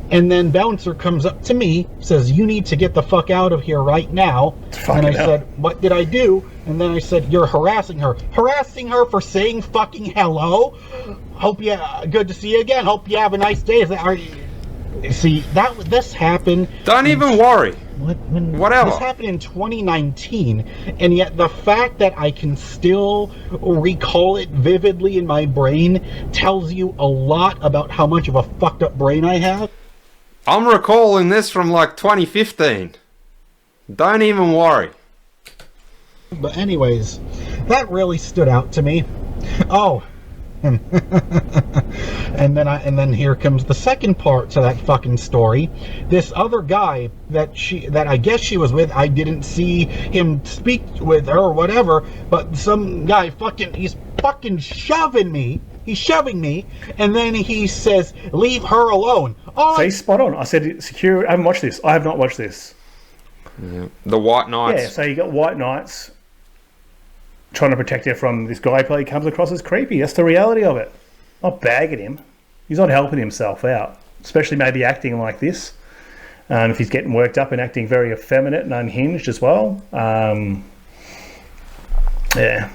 And then bouncer comes up to me, says, you need to get the fuck out of here right now. And I said, what did I do? And then I said, you're harassing her. Harassing her for saying fucking hello? Hope you, good to see you again. Hope you have a nice day. See, this happened. Don't even worry. Whatever. This happened in 2019, and yet the fact that I can still recall it vividly in my brain tells you a lot about how much of a fucked up brain I have. I'm recalling this from like 2015. Don't even worry. But anyways, that really stood out to me. Oh. and then here comes the second part to that fucking story. This other guy that I guess she was with, I didn't see him speak with her or whatever, but some guy he's fucking shoving me. He's shoving me, and then he says, leave her alone. So he's spot on. I said, security, I haven't watched this. I have not watched this. Yeah. The White Knights. Yeah, so you got White Knights trying to protect her from this guy he comes across as creepy. That's the reality of it. Not bagging him. He's not helping himself out, especially maybe acting like this. If he's getting worked up and acting very effeminate and unhinged as well. Yeah.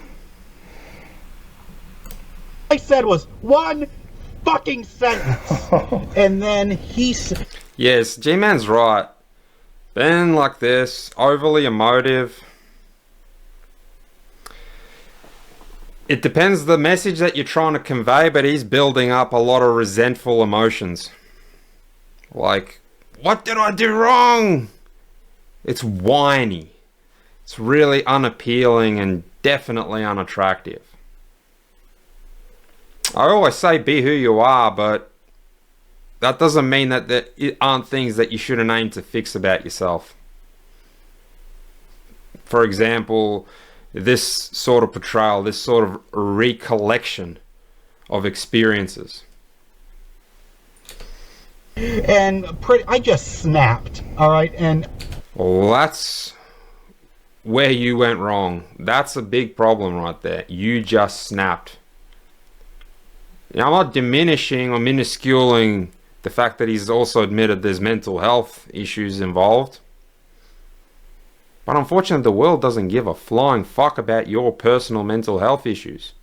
I said was one fucking sentence. And then he said... Yes, G-Man's right. Being like this, overly emotive... It depends the message that you're trying to convey, but he's building up a lot of resentful emotions. Like, what did I do wrong? It's whiny. It's really unappealing and definitely unattractive. I always say be who you are, but that doesn't mean that there aren't things that you shouldn't aim to fix about yourself. For example, this sort of portrayal, this sort of recollection of experiences. And I just snapped, all right? And well, that's where you went wrong. That's a big problem right there. You just snapped. Now, I'm not diminishing or minusculing the fact that he's also admitted there's mental health issues involved. But unfortunately, the world doesn't give a flying fuck about your personal mental health issues.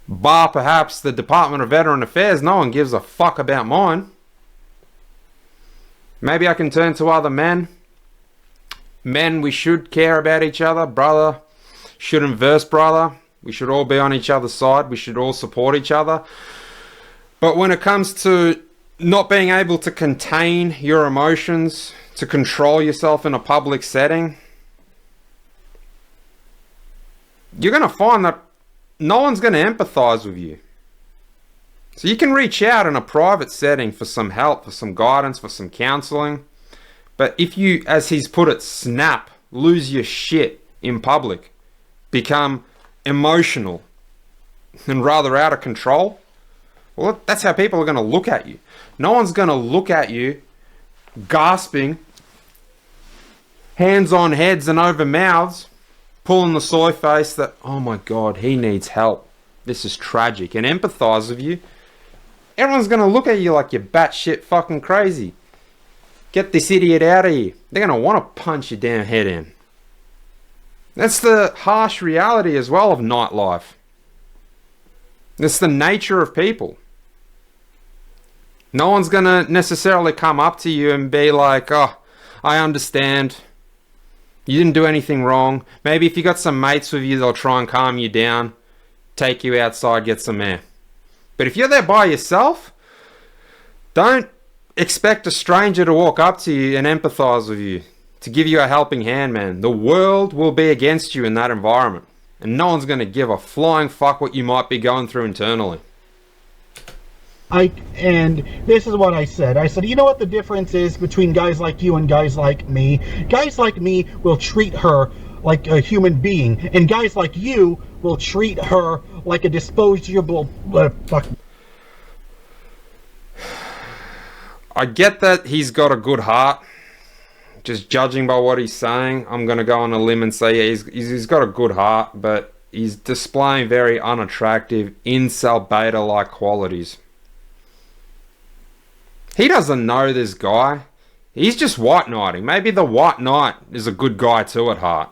Bar perhaps the Department of Veteran Affairs, no one gives a fuck about mine. Maybe I can turn to other men. Men, we should care about each other. Brother shouldn't verse brother. We should all be on each other's side. We should all support each other. But when it comes to not being able to contain your emotions, to control yourself in a public setting, you're going to find that no one's going to empathize with you. So you can reach out in a private setting for some help, for some guidance, for some counseling. But if you, as he's put it, snap, lose your shit in public, become emotional and rather out of control, well, that's how people are going to look at you. No one's going to look at you gasping, hands on heads and over mouths, pulling the soy face that, oh my God, he needs help. This is tragic, and empathize with you. Everyone's going to look at you like you're batshit fucking crazy. Get this idiot out of here. They're going to want to punch you down head in. That's the harsh reality as well of nightlife. It's the nature of people. No one's going to necessarily come up to you and be like, oh, I understand. You didn't do anything wrong. Maybe if you got some mates with you, they'll try and calm you down, take you outside, get some air. But if you're there by yourself, don't expect a stranger to walk up to you and empathize with you, to give you a helping hand, man. The world will be against you in that environment, and no one's going to give a flying fuck what you might be going through internally. And this is what I said. I said, you know what the difference is between guys like you and guys like me? Guys like me will treat her like a human being, and guys like you will treat her like a disposable fuck. I get that he's got a good heart. Just judging by what he's saying, I'm going to go on a limb and say yeah, he's got a good heart, but he's displaying very unattractive incel beta-like qualities. He doesn't know this guy. He's just white knighting. Maybe the white knight is a good guy too at heart.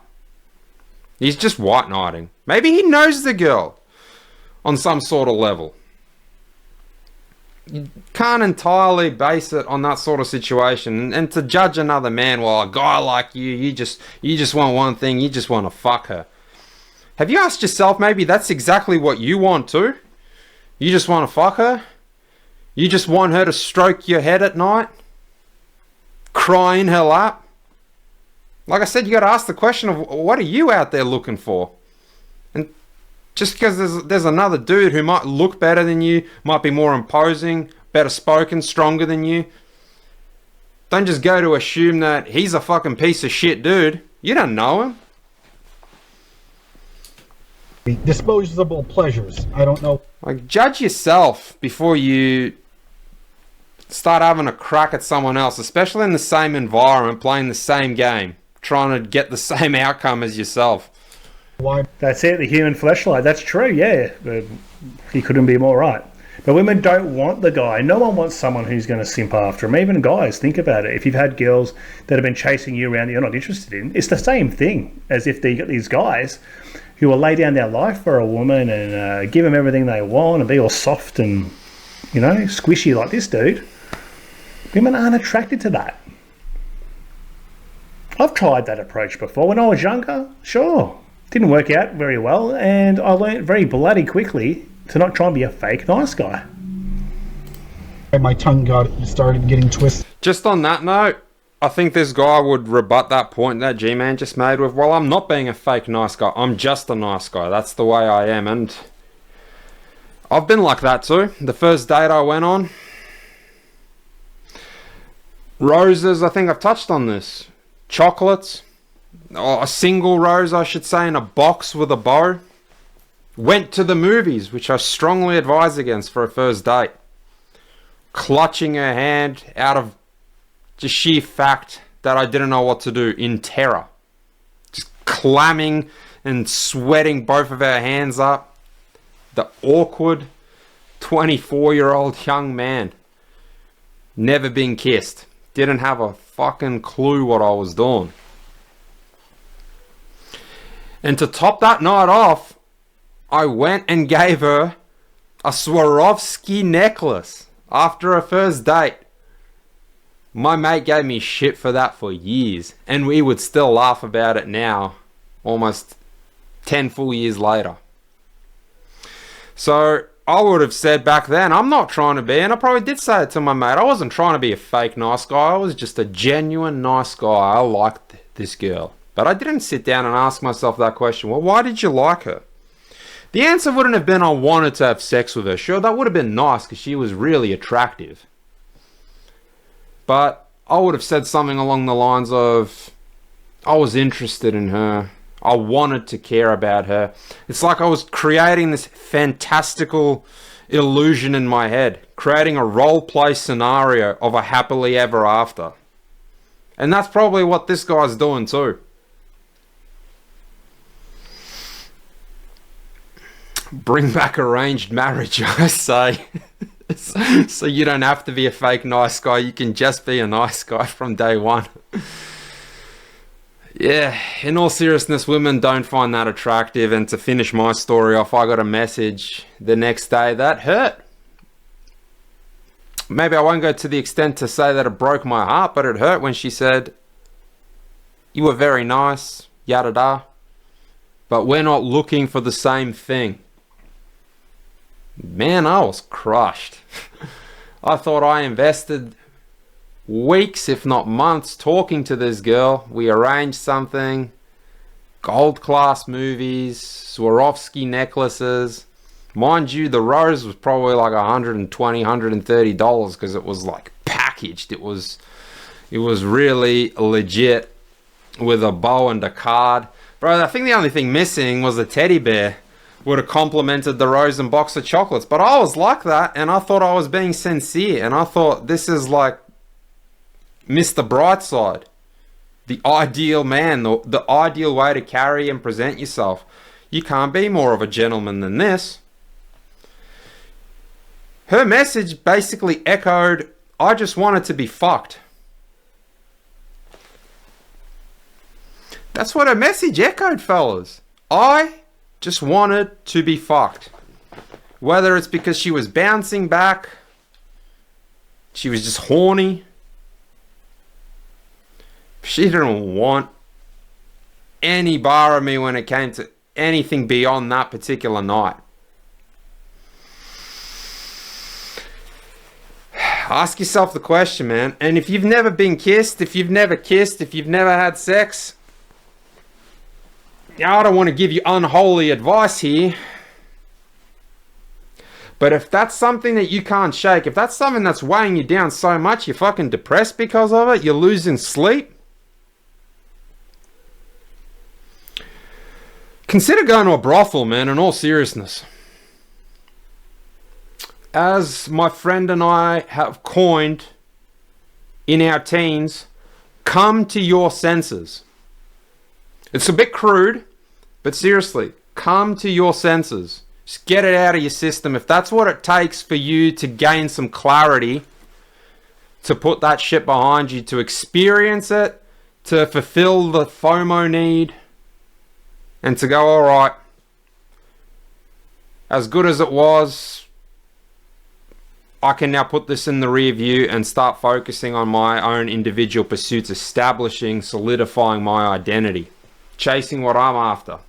He's just white knighting. Maybe he knows the girl on some sort of level. You can't entirely base it on that sort of situation. And to judge another man, well, a guy like you just want one thing, you just want to fuck her. Have you asked yourself, maybe that's exactly what you want too? You just want to fuck her? You just want her to stroke your head at night? Cry in her lap? Like I said, you got to ask the question of what are you out there looking for? And just because there's another dude who might look better than you, might be more imposing, better spoken, stronger than you, don't just go to assume that he's a fucking piece of shit dude. You don't know him. Disposable pleasures. I don't know. Like, judge yourself before you start having a crack at someone else, especially in the same environment, playing the same game, trying to get the same outcome as yourself. Why? That's it, the human fleshlight. That's true, yeah. He couldn't be more right. But women don't want the guy. No one wants someone who's going to simp after him. Even guys, think about it. If you've had girls that have been chasing you around that you're not interested in, it's the same thing as if you got these guys who will lay down their life for a woman and give them everything they want and be all soft and, you know, squishy like this dude. Women aren't attracted to that. I've tried that approach before. When I was younger, sure. Didn't work out very well, and I learned very bloody quickly to not try and be a fake nice guy. My tongue started getting twisted. Just on that note, I think this guy would rebut that point that G-Man just made with, well, I'm not being a fake nice guy. I'm just a nice guy. That's the way I am. And I've been like that too. The first date I went on, roses, I think I've touched on this. Chocolates, or a single rose, I should say, in a box with a bow. Went to the movies, which I strongly advise against for a first date. Clutching her hand out of just sheer fact that I didn't know what to do, in terror. Just clamming and sweating both of our hands up. The awkward 24-year-old young man. Never been kissed. Didn't have a fucking clue what I was doing. And to top that night off, I went and gave her A Swarovski necklace after a first date. My mate gave me shit for that for years, and we would still laugh about it now, almost 10 full years later. So I would have said back then, I'm not trying to be, and I probably did say it to my mate, I wasn't trying to be a fake nice guy, I was just a genuine nice guy. I liked this girl. But I didn't sit down and ask myself that question, well, why did you like her? The answer wouldn't have been I wanted to have sex with her. Sure, that would have been nice because she was really attractive. But I would have said something along the lines of, I was interested in her. I wanted to care about her. It's like I was creating this fantastical illusion in my head, creating a role play scenario of a happily ever after. And that's probably what this guy's doing too. Bring back arranged marriage, I say. So you don't have to be a fake nice guy. You can just be a nice guy from day one. Yeah, in all seriousness, women don't find that attractive. And to finish my story off, I got a message the next day that hurt. Maybe I won't go to the extent to say that it broke my heart, but it hurt when she said, you were very nice, yada da, but we're not looking for the same thing. Man, I was crushed. I thought I invested weeks, if not months, talking to this girl. We arranged something. Gold class movies, Swarovski necklaces. Mind you, the rose was probably like $120, $130 because it was like packaged. It was really legit with a bow and a card. Bro, I think the only thing missing was a teddy bear. Would have complimented the rose and box of chocolates. But I was like that, and I thought I was being sincere. And I thought this is like Mr. Brightside. The ideal man, the ideal way to carry and present yourself. You can't be more of a gentleman than this. Her message basically echoed, I just wanted to be fucked. That's what her message echoed, fellas. I just wanted to be fucked. Whether it's because she was bouncing back, she was just horny, she didn't want any bar of me when it came to anything beyond that particular night. Ask yourself the question, man. And if you've never been kissed, if you've never had sex, I don't want to give you unholy advice here. But if that's something that you can't shake, if that's something that's weighing you down so much, you're fucking depressed because of it, you're losing sleep, consider going to a brothel, man, in all seriousness. As my friend and I have coined in our teens, come to your senses. It's a bit crude, but seriously, come to your senses. Just get it out of your system. If that's what it takes for you to gain some clarity, to put that shit behind you, to experience it, to fulfill the FOMO need, and to go, all right, as good as it was, I can now put this in the rear view and start focusing on my own individual pursuits, establishing, solidifying my identity. Chasing what I'm after.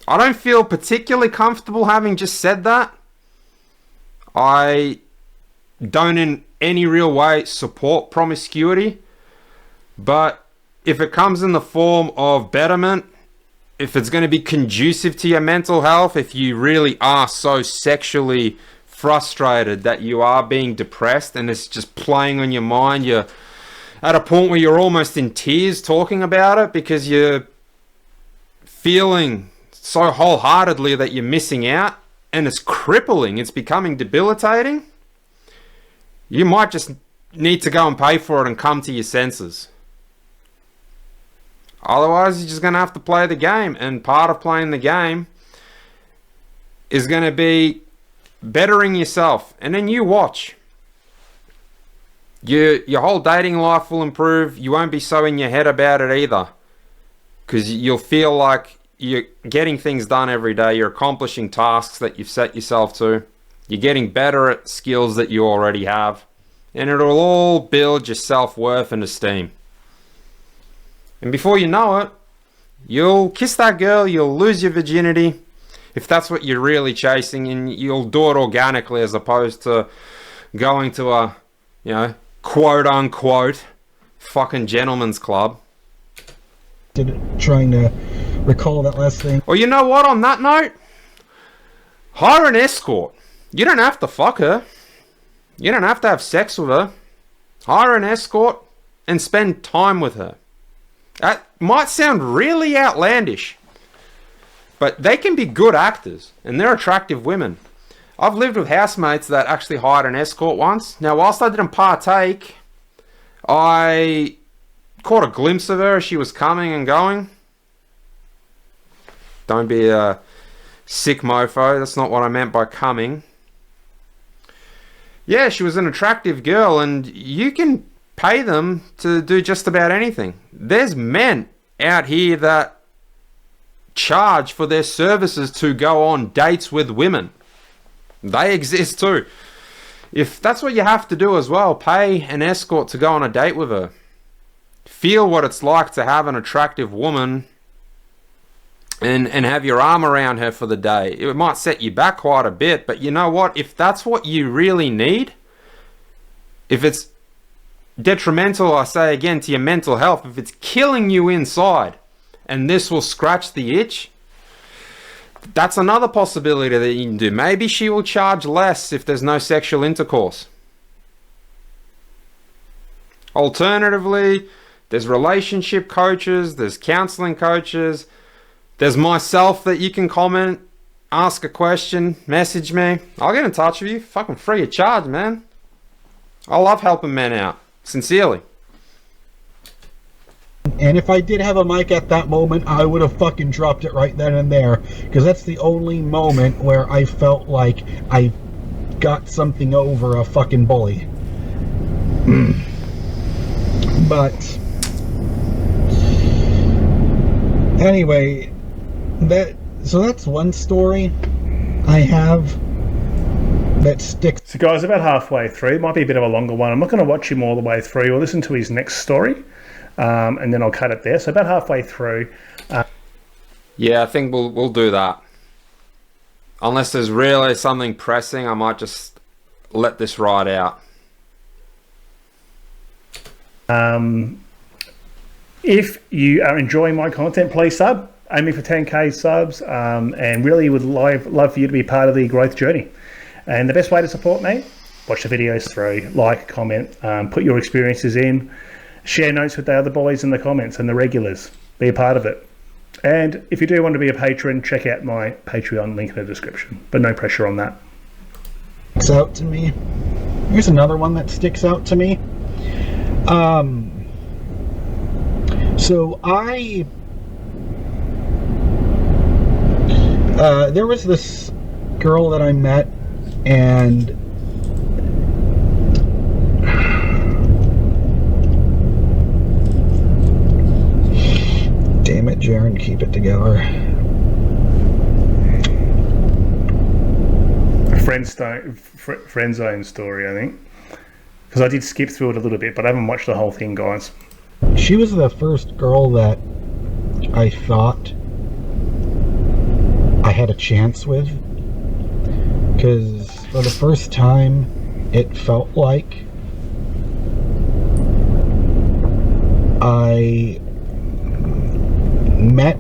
I don't feel particularly comfortable having just said that. I don't in any real way support promiscuity. But if it comes in the form of betterment, if it's going to be conducive to your mental health, if you really are so sexually frustrated that you are being depressed and it's just playing on your mind, you're at a point where you're almost in tears talking about it because you're feeling so wholeheartedly that you're missing out and it's crippling, it's becoming debilitating, you might just need to go and pay for it and come to your senses. Otherwise, you're just going to have to play the game, and part of playing the game is going to be bettering yourself, and then you watch. Your whole dating life will improve. You won't be so in your head about it either. Because you'll feel like you're getting things done every day. You're accomplishing tasks that you've set yourself to. You're getting better at skills that you already have. And it'll all build your self-worth and esteem. And before you know it, you'll kiss that girl, you'll lose your virginity, if that's what you're really chasing, and you'll do it organically as opposed to going to a, quote-unquote fucking gentleman's club. Trying to recall that last thing. Well, you know what, on that note, hire an escort. You don't have to fuck her. You don't have to have sex with her. Hire an escort and spend time with her. That might sound really outlandish, but they can be good actors and they're attractive women. I've lived with housemates that actually hired an escort once. Now, whilst I didn't partake, I caught a glimpse of her as she was coming and going. Don't be a sick mofo. That's not what I meant by coming. Yeah, she was an attractive girl, and you can pay them to do just about anything. There's men out here that charge for their services to go on dates with women. They exist too. If that's what you have to do as well, pay an escort to go on a date with her. Feel what it's like to have an attractive woman and have your arm around her for the day. It might set you back quite a bit, but you know what? If that's what you really need, if it's detrimental, I say again, to your mental health, if it's killing you inside and this will scratch the itch, that's another possibility that you can do. Maybe she will charge less if there's no sexual intercourse. Alternatively, there's relationship coaches, there's counseling coaches, there's myself that you can comment, ask a question, message me. I'll get in touch with you. Fucking free of charge, man. I love helping men out. Sincerely. And if I did have a mic at that moment, I would have fucking dropped it right then and there. Because that's the only moment where I felt like I got something over a fucking bully. But anyway, so that's one story I have that sticks. So guys, about halfway through, it might be a bit of a longer one. I'm not going to watch him all the way through or listen to his next story, and then I'll cut it there. So about halfway through. Yeah, I think we'll do that. Unless there's really something pressing, I might just let this ride out. If you are enjoying my content, please sub. Aiming for 10k subs, and really would love for you to be part of the growth journey. And the best way to support me, watch the videos through, like, comment, put your experiences in, share notes with the other boys in the comments and the regulars. Be a part of it. And if you do want to be a patron, check out my Patreon link in the description, but no pressure on that. Sticks out to me. Here's another one that sticks out to me. So there was this girl that I met, and damn it, Jaron, keep it together. Friend zone story, I think, because I did skip through it a little bit, but I haven't watched the whole thing, guys. She was the first girl that I thought I had a chance with, because for the first time it felt like I met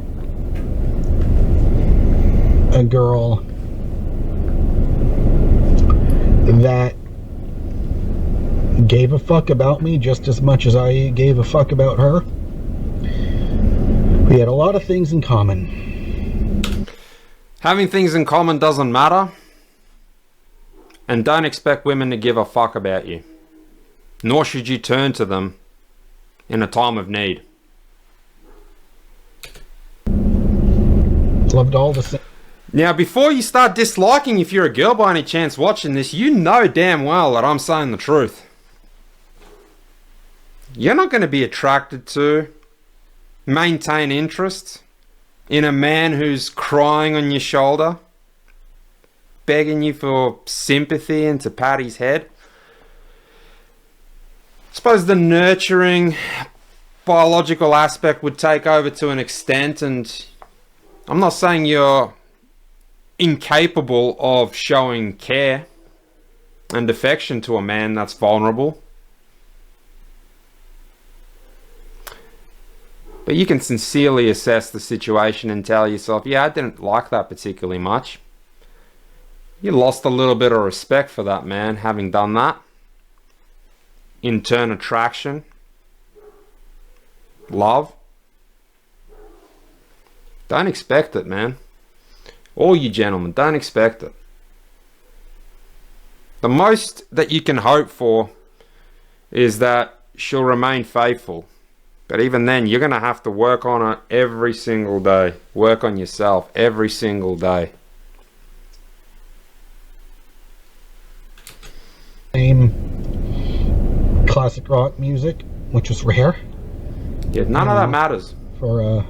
a girl that gave a fuck about me just as much as I gave a fuck about her. We had a lot of things in common. Having things in common doesn't matter. And don't expect women to give a fuck about you. Nor should you turn to them in a time of need. Loved all the same. Now, before you start disliking, if you're a girl by any chance watching this, you know damn well that I'm saying the truth. You're not going to be attracted to, maintain interest, in a man who's crying on your shoulder, begging you for sympathy and to pat his head. I suppose the nurturing biological aspect would take over to an extent, and I'm not saying you're incapable of showing care and affection to a man that's vulnerable. But you can sincerely assess the situation and tell yourself, yeah, I didn't like that particularly much. You lost a little bit of respect for that man having done that. In turn, attraction, love. Don't expect it, man. All you gentlemen, don't expect it. The most that you can hope for is that she'll remain faithful. But even then, you're going to have to work on it every single day. Work on yourself every single day. Same classic rock music, which was rare. Yeah, none of that matters. For a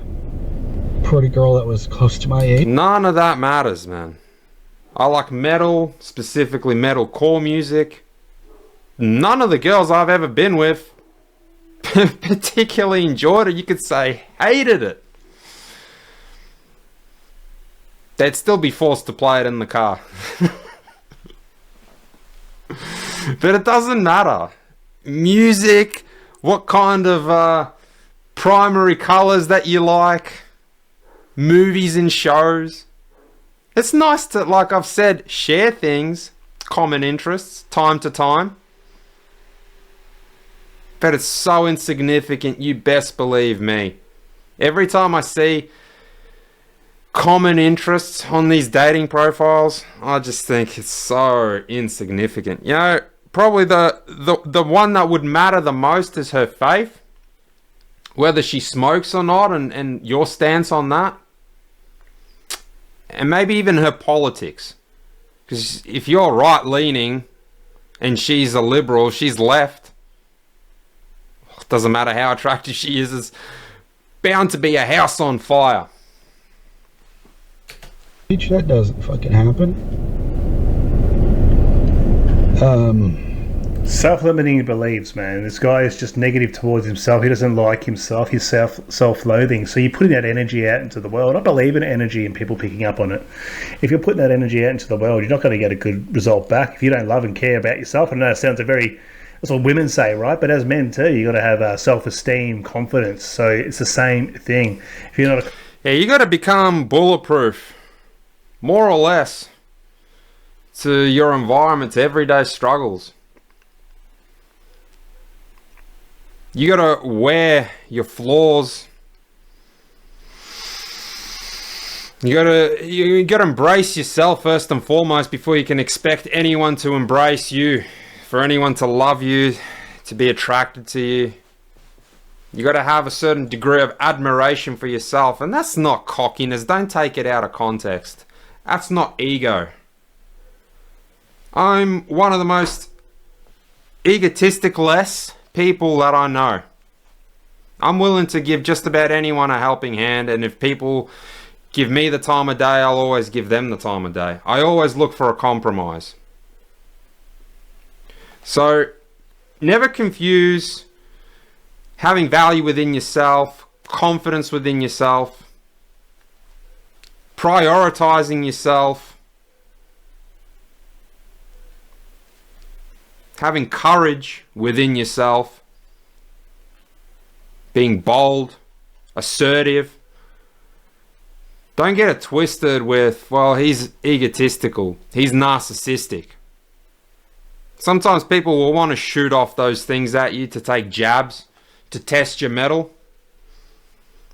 pretty girl that was close to my age. None of that matters, man. I like metal, specifically metalcore music. None of the girls I've ever been with particularly enjoyed it. You could say hated it. They'd still be forced to play it in the car. But it doesn't matter. Music, what kind of primary colors that you like, movies and shows. It's nice to, like I've said, share things, common interests, time to time. But it's so insignificant, you best believe me. Every time I see common interests on these dating profiles, I just think it's so insignificant. You know, probably the one that would matter the most is her faith. Whether she smokes or not, and your stance on that. And maybe even her politics. Because if you're right-leaning and she's a liberal, she's left. It doesn't matter how attractive she is, it's bound to be a house on fire. That doesn't fucking happen. Self-limiting beliefs, man. This guy is just negative towards himself. He doesn't like himself. He's self-loathing. So you're putting that energy out into the world. I believe in energy and people picking up on it. If you're putting that energy out into the world, you're not going to get a good result back. If you don't love and care about yourself, I know it sounds that's what women say, right? But as men too, you got to have self-esteem, confidence. So it's the same thing. If you're not, yeah, you got to become bulletproof, more or less, to your environment's everyday struggles. You gotta wear your flaws. You gotta embrace yourself first and foremost before you can expect anyone to embrace you, for anyone to love you, to be attracted to you. You gotta have a certain degree of admiration for yourself, and that's not cockiness. Don't take it out of context. That's not ego. I'm one of the most egotistic-less people that I know. I'm willing to give just about anyone a helping hand, and if people give me the time of day, I'll always give them the time of day. I always look for a compromise. So never confuse having value within yourself, confidence within yourself, prioritizing yourself, having courage within yourself, being bold, assertive. Don't get it twisted with, well, he's egotistical, he's narcissistic. Sometimes people will want to shoot off those things at you, to take jabs, to test your mettle.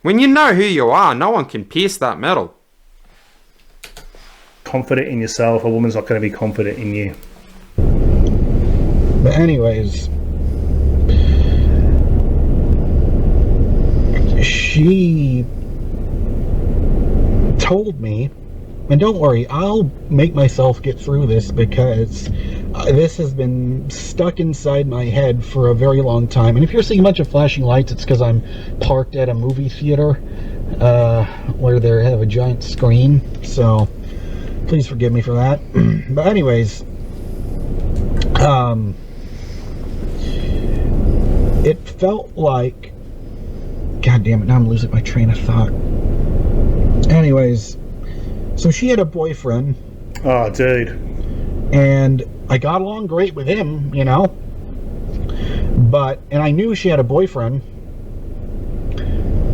When you know who you are, no one can pierce that metal. confident in yourself, a woman's not going to be confident in you. But anyways, she told me, and don't worry, I'll make myself get through this, because this has been stuck inside my head for a very long time. And if you're seeing a bunch of flashing lights, it's because I'm parked at a movie theater. where they have a giant screen, so please forgive me for that. But anyways, it felt like, god damn it, now I'm losing my train of thought. Anyways, so she had a boyfriend. Oh, dude. And I got along great with him, you know. But, and I knew she had a boyfriend.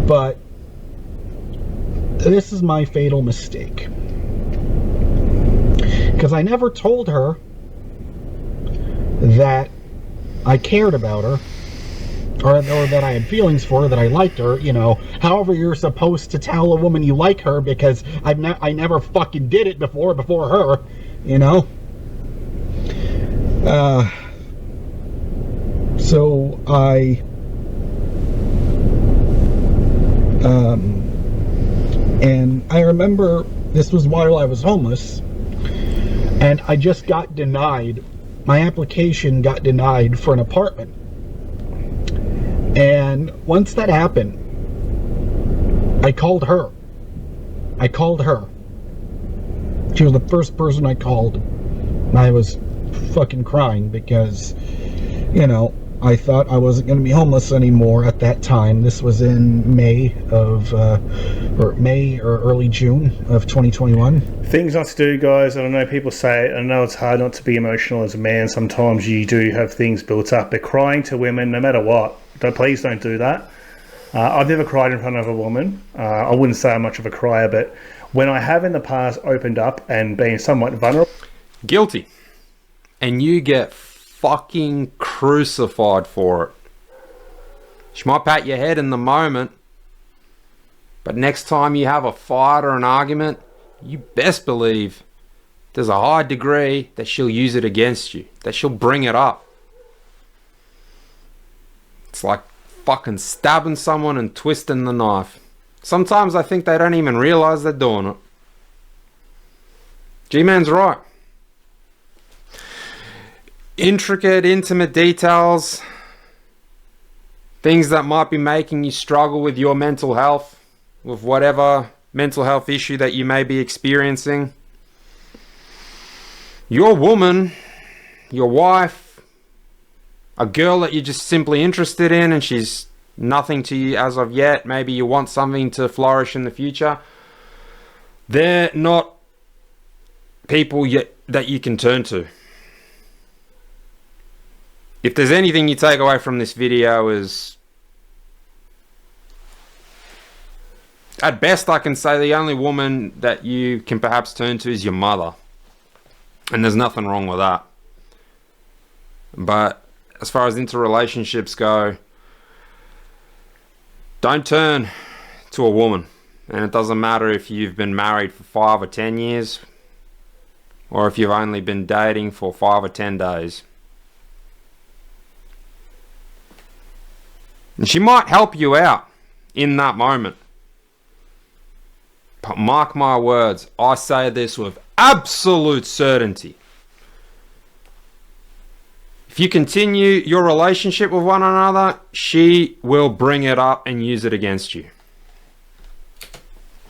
But this is my fatal mistake. Because I never told her that I cared about her. Or that I had feelings for her, that I liked her, you know. However you're supposed to tell a woman you like her, because I never fucking did it before her, you know. So and I remember this was while I was homeless, and I just got denied. My application got denied for an apartment. And once that happened, I called her. She was the first person I called. And I was fucking crying because, you know, I thought I wasn't going to be homeless anymore at that time. This was in May or early June of 2021. Things not to do, guys. And I know people say it. I know it's hard not to be emotional as a man. Sometimes you do have things built up. But crying to women, no matter what, please don't do that. I've never cried in front of a woman. I wouldn't say I'm much of a crier, but when I have in the past opened up and been somewhat vulnerable. Guilty. And you get fucking crucified for it. She might pat your head in the moment, but next time you have a fight or an argument, you best believe there's a high degree that she'll use it against you, that she'll bring it up. It's like fucking stabbing someone and twisting the knife. Sometimes I think they don't even realize they're doing it. G-Man's right. Intricate, intimate details, things that might be making you struggle with your mental health, with whatever mental health issue that you may be experiencing. Your woman, your wife, a girl that you're just simply interested in and she's nothing to you as of yet, maybe you want something to flourish in the future, they're not people yet that you can turn to. If there's anything you take away from this video is, at best I can say the only woman that you can perhaps turn to is your mother. And there's nothing wrong with that. But as far as interrelationships go, don't turn to a woman. And it doesn't matter if you've been married for 5 or 10 years, or if you've only been dating for 5 or 10 days. And she might help you out in that moment. But mark my words, I say this with absolute certainty. If you continue your relationship with one another, she will bring it up and use it against you.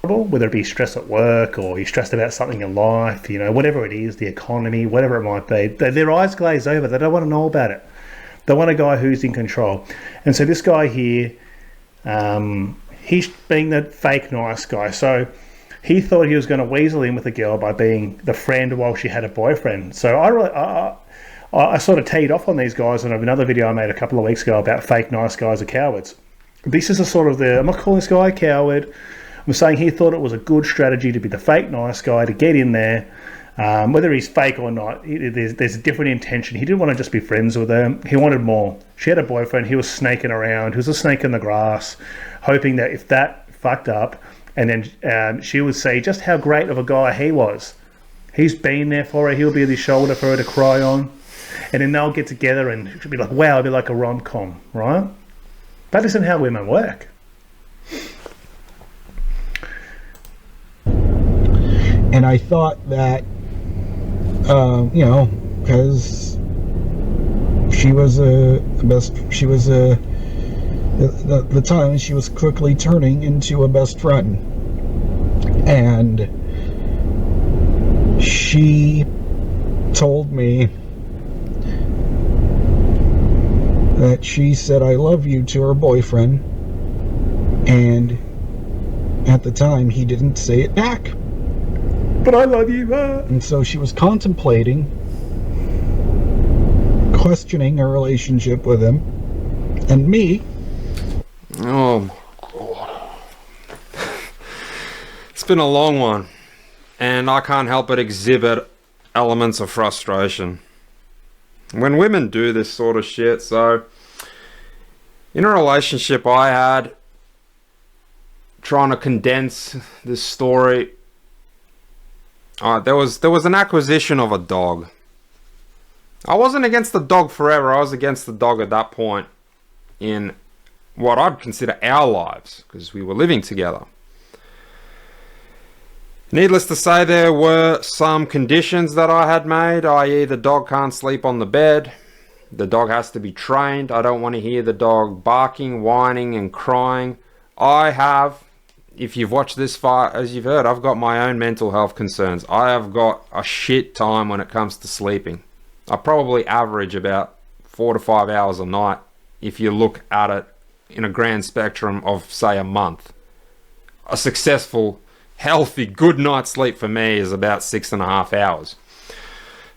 Whether it be stress at work or you're stressed about something in life, you know, whatever it is, the economy, whatever it might be, their eyes glaze over. They don't want to know about it. They want a guy who's in control. And so this guy here, he's being the fake nice guy. So he thought he was going to weasel in with a girl by being the friend while she had a boyfriend. So I sort of teed off on these guys in another video I made a couple of weeks ago about fake nice guys are cowards. This is a sort of I'm not calling this guy a coward. I'm saying he thought it was a good strategy to be the fake nice guy, to get in there. Whether he's fake or not, there's a different intention. He didn't want to just be friends with her. He wanted more. She had a boyfriend. He was snaking around. He was a snake in the grass, hoping that if that fucked up, and then she would see just how great of a guy he was. He's been there for her. He'll be at his shoulder for her to cry on. And then they'll get together and she'll be like, wow, it'll be like a rom-com, right? That isn't how women work. And I thought that, you know, because she was the time she was quickly turning into a best friend. And she told me that she said I love you to her boyfriend, and at the time he didn't say it back. But I love you. And so she was contemplating questioning her relationship with him and me. Oh my God. It's been a long one, and I can't help but exhibit elements of frustration when women do this sort of shit. So in a relationship I had, trying to condense this story, there was an acquisition of a dog. I wasn't against the dog forever. I was against the dog at that point in what I'd consider our lives, because we were living together. Needless to say, there were some conditions that I had made, i.e. the dog can't sleep on the bed. The dog has to be trained. I don't want to hear the dog barking, whining and crying. I have, if you've watched this far, as you've heard, I've got my own mental health concerns. I have got a shit time when it comes to sleeping. I probably average about 4 to 5 hours a night if you look at it in a grand spectrum of, say, a month. A successful, healthy, good night's sleep for me is about 6.5 hours.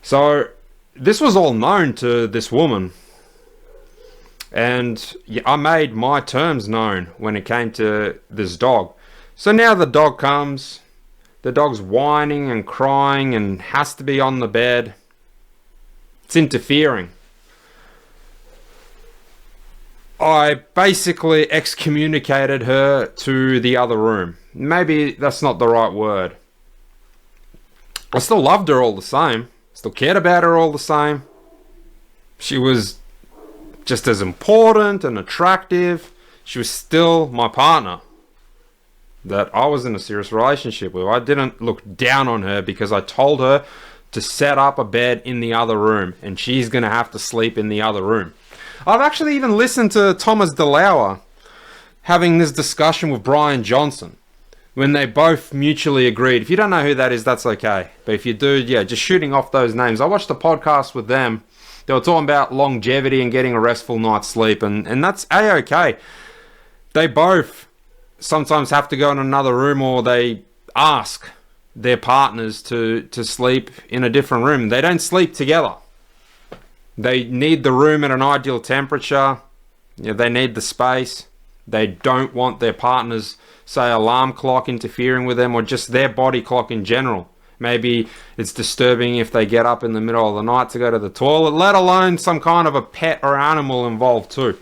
So this was all known to this woman, and I made my terms known when it came to this dog. So now the dog comes, the dog's whining and crying and has to be on the bed. It's interfering. I basically excommunicated her to the other room. Maybe that's not the right word. I still loved her all the same. Still cared about her all the same. She was just as important and attractive. She was still my partner that I was in a serious relationship with. I didn't look down on her because I told her to set up a bed in the other room, and she's going to have to sleep in the other room. I've actually even listened to Thomas DeLauer having this discussion with Brian Johnson when they both mutually agreed. If you don't know who that is, that's okay. But if you do, yeah, just shooting off those names. I watched a podcast with them. They were talking about longevity and getting a restful night's sleep, and that's A-okay. They both sometimes have to go in another room, or they ask their partners to sleep in a different room. They don't sleep together. They need the room at an ideal temperature. Yeah, they need the space. They don't want their partner's, say, alarm clock interfering with them, or just their body clock in general. Maybe it's disturbing if they get up in the middle of the night to go to the toilet, let alone some kind of a pet or animal involved too.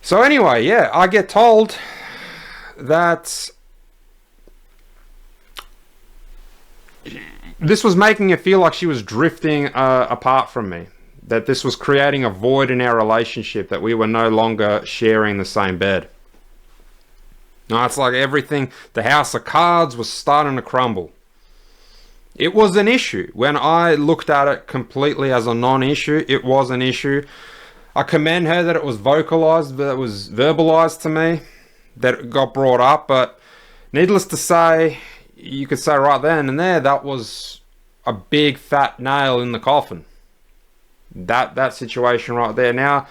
So anyway, yeah, I get told that this was making it feel like she was drifting apart from me. That this was creating a void in our relationship, that we were no longer sharing the same bed. Now, it's like everything, the house of cards was starting to crumble. It was an issue. When I looked at it completely as a non-issue, it was an issue. I commend her that it was vocalized, that it was verbalized to me, that it got brought up, but needless to say, you could say right then and there, that was a big fat nail in the coffin. That situation right there. Now,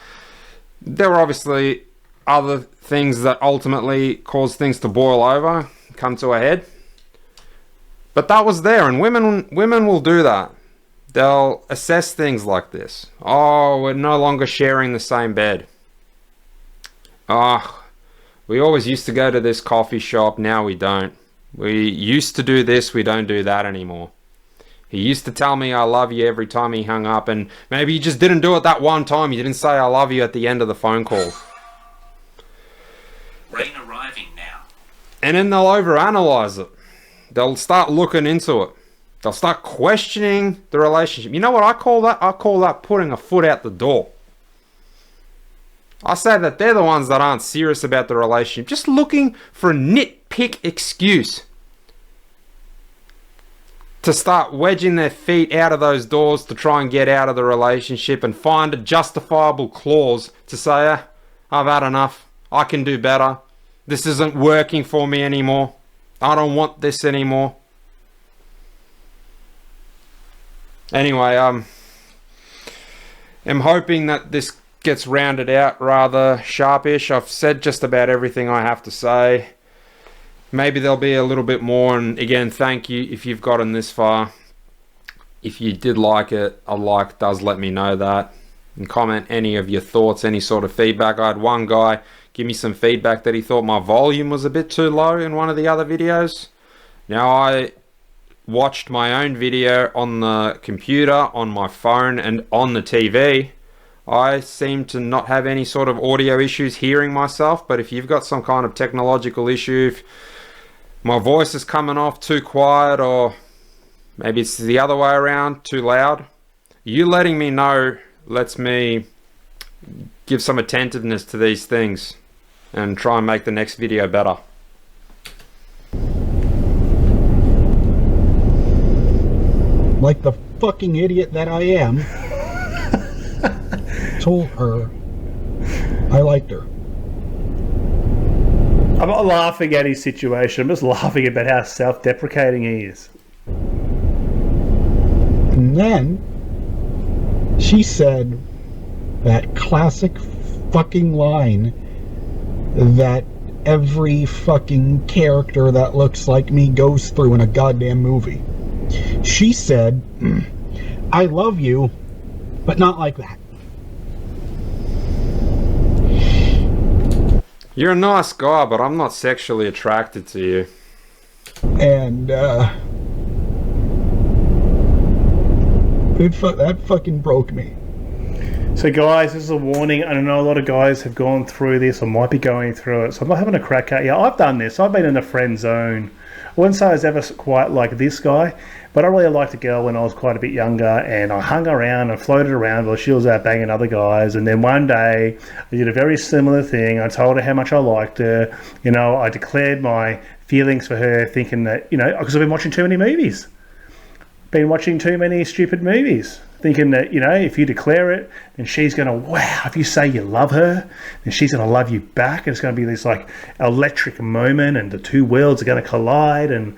there were obviously other things that ultimately caused things to boil over, come to a head. But that was there, and women will do that. They'll assess things like this. Oh, we're no longer sharing the same bed. Oh, we always used to go to this coffee shop, now we don't. We used to do this, we don't do that anymore. He used to tell me I love you every time he hung up, and maybe he just didn't do it that one time. He didn't say I love you at the end of the phone call. Rain arriving now. And then they'll overanalyze it. They'll start looking into it. They'll start questioning the relationship. You know what I call that? I call that putting a foot out the door. I say that they're the ones that aren't serious about the relationship, just looking for a nitpick excuse to start wedging their feet out of those doors to try and get out of the relationship and find a justifiable clause to say, I've had enough. I can do better. This isn't working for me anymore. I don't want this anymore. Anyway, I'm hoping that this gets rounded out rather sharpish. I've said just about everything I have to say. Maybe there'll be a little bit more, and again, thank you if you've gotten this far. If you did like it, a like does let me know that. And comment any of your thoughts, any sort of feedback. I had one guy give me some feedback that he thought my volume was a bit too low in one of the other videos. Now, I watched my own video on the computer, on my phone, and on the TV. I seem to not have any sort of audio issues hearing myself, but if you've got some kind of technological issue, if my voice is coming off too quiet, or maybe it's the other way around, too loud, you letting me know lets me give some attentiveness to these things and try and make the next video better. Like the fucking idiot that I am, told her I liked her. I'm not laughing at his situation. I'm just laughing about how self-deprecating he is. And then she said that classic fucking line that every fucking character that looks like me goes through in a goddamn movie. She said, I love you, but not like that. You're a nice guy, but I'm not sexually attracted to you. And that fucking broke me. So guys, this is a warning. I know a lot of guys have gone through this or might be going through it. So I'm not having a crack at you. I've done this. I've been in a friend zone. I wouldn't say I was ever quite like this guy, but I really liked a girl when I was quite a bit younger, and I hung around and floated around while she was out banging other guys. And then one day I did a very similar thing. I told her how much I liked her. You know, I declared my feelings for her, thinking that, you know, because I've been watching too many movies. Been watching too many stupid movies, thinking that, you know, if you declare it, then she's going to, wow, if you say you love her, then she's going to love you back, and it's going to be this like electric moment, and the two worlds are going to collide, and,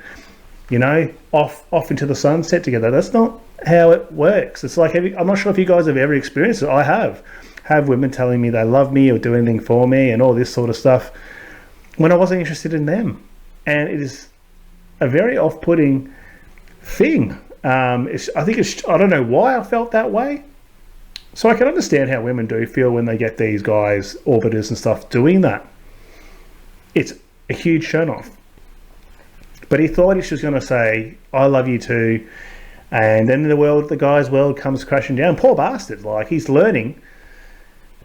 you know, off into the sunset together. That's not how it works. It's like, I'm not sure if you guys have ever experienced it. I have women telling me they love me or do anything for me and all this sort of stuff when I wasn't interested in them, and it is a very off-putting thing. I don't know why I felt that way. So I can understand how women do feel when they get these guys, orbiters and stuff, doing that. It's a huge turn off. But he thought he was going to say, I love you too. And then the guy's world comes crashing down. Poor bastard. Like, he's learning.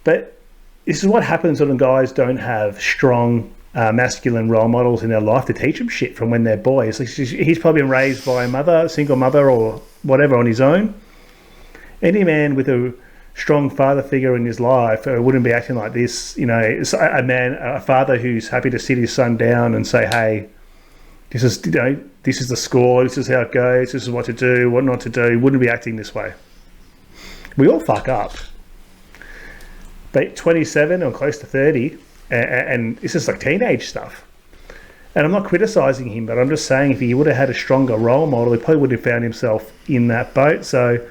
But this is what happens when guys don't have strong masculine role models in their life to teach them shit from when they're boys. He's probably been raised by a single mother or whatever on his own. Any man with a strong father figure in his life wouldn't be acting like this. You know, it's a father who's happy to sit his son down and say, hey, this is the score, this is how it goes, this is what to do, what not to do. Wouldn't be acting this way. We all fuck up. But 27 or close to 30, and this is like teenage stuff. And I'm not criticizing him, but I'm just saying if he would have had a stronger role model, he probably would have found himself in that boat. So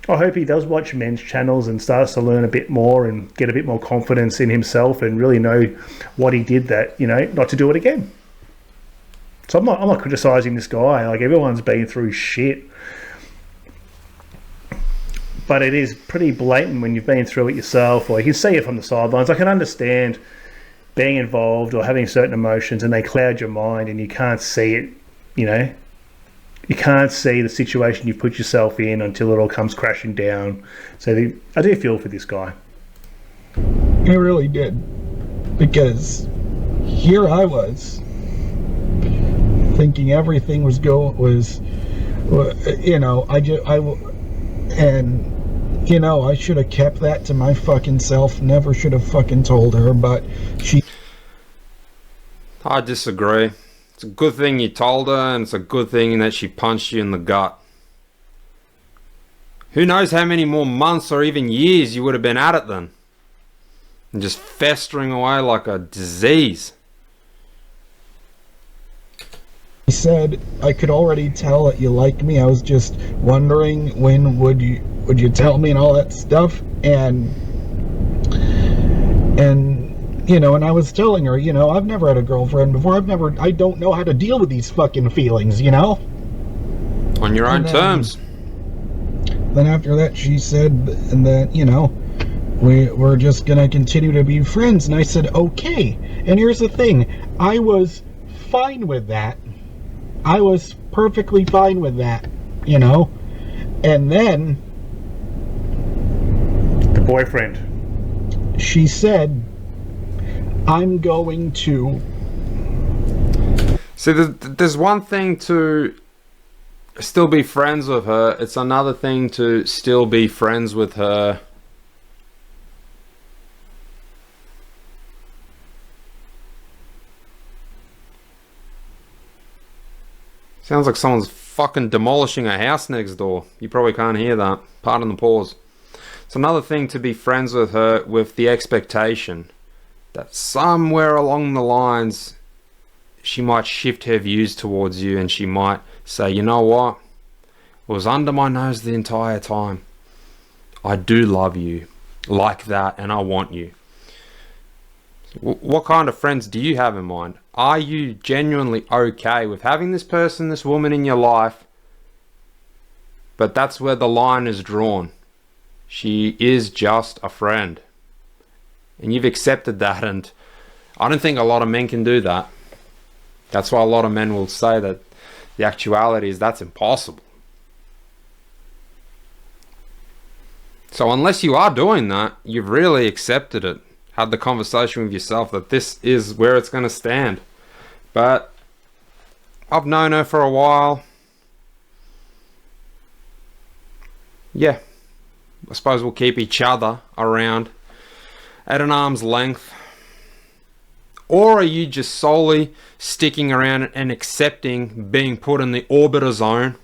I hope he does watch men's channels and starts to learn a bit more and get a bit more confidence in himself and really know what he did, that, you know, not to do it again. So I'm not criticizing this guy. Like, everyone's been through shit. But it is pretty blatant when you've been through it yourself, or you can see it from the sidelines. I can understand being involved or having certain emotions and they cloud your mind and you can't see it, you know. You can't see the situation you've put yourself in until it all comes crashing down. So I do feel for this guy. I really did. Because here I was thinking everything was you know, I should have kept that to my fucking self. Never should have fucking told her, but I disagree. It's a good thing you told her, and it's a good thing that she punched you in the gut. Who knows how many more months or even years you would have been at it then? and just festering away like a disease. He said, I could already tell that you like me. I was just wondering when would you tell me and all that stuff. And you know, and I was telling her, you know, I've never had a girlfriend before. I don't know how to deal with these fucking feelings, you know? On your own terms. Then after that, she said, and that, you know, we're just gonna continue to be friends. And I said, okay. And here's the thing. I was fine with that. I was perfectly fine with that, you know? And then... the boyfriend. She said, I'm going to... See, there's one thing to still be friends with her. It's another thing to still be friends with her sounds like someone's fucking demolishing a house next door. You probably can't hear that. Pardon the pause. It's another thing to be friends with her with the expectation that somewhere along the lines she might shift her views towards you, and she might say, you know what, it was under my nose the entire time. I do love you like that, and I want you. What kind of friends do you have in mind? Are you genuinely okay with having this person, this woman in your life, but that's where the line is drawn? She is just a friend, and you've accepted that, and I don't think a lot of men can do that. That's why a lot of men will say that the actuality is that's impossible. So unless you are doing that, you've really accepted it, had the conversation with yourself that this is where it's going to stand. But I've known her for a while. Yeah, I suppose we'll keep each other around at an arm's length. Or are you just solely sticking around and accepting being put in the orbiter zone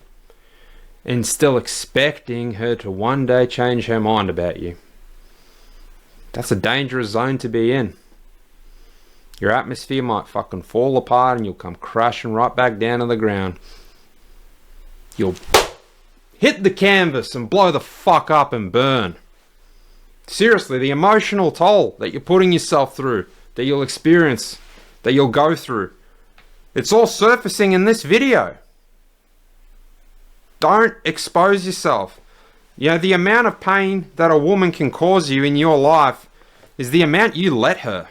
and still expecting her to one day change her mind about you? That's a dangerous zone to be in. Your atmosphere might fucking fall apart and you'll come crashing right back down to the ground. You'll hit the canvas and blow the fuck up and burn. Seriously, the emotional toll that you're putting yourself through, that you'll experience, that you'll go through, it's all surfacing in this video. Don't expose yourself. You know, the amount of pain that a woman can cause you in your life is the amount you let her.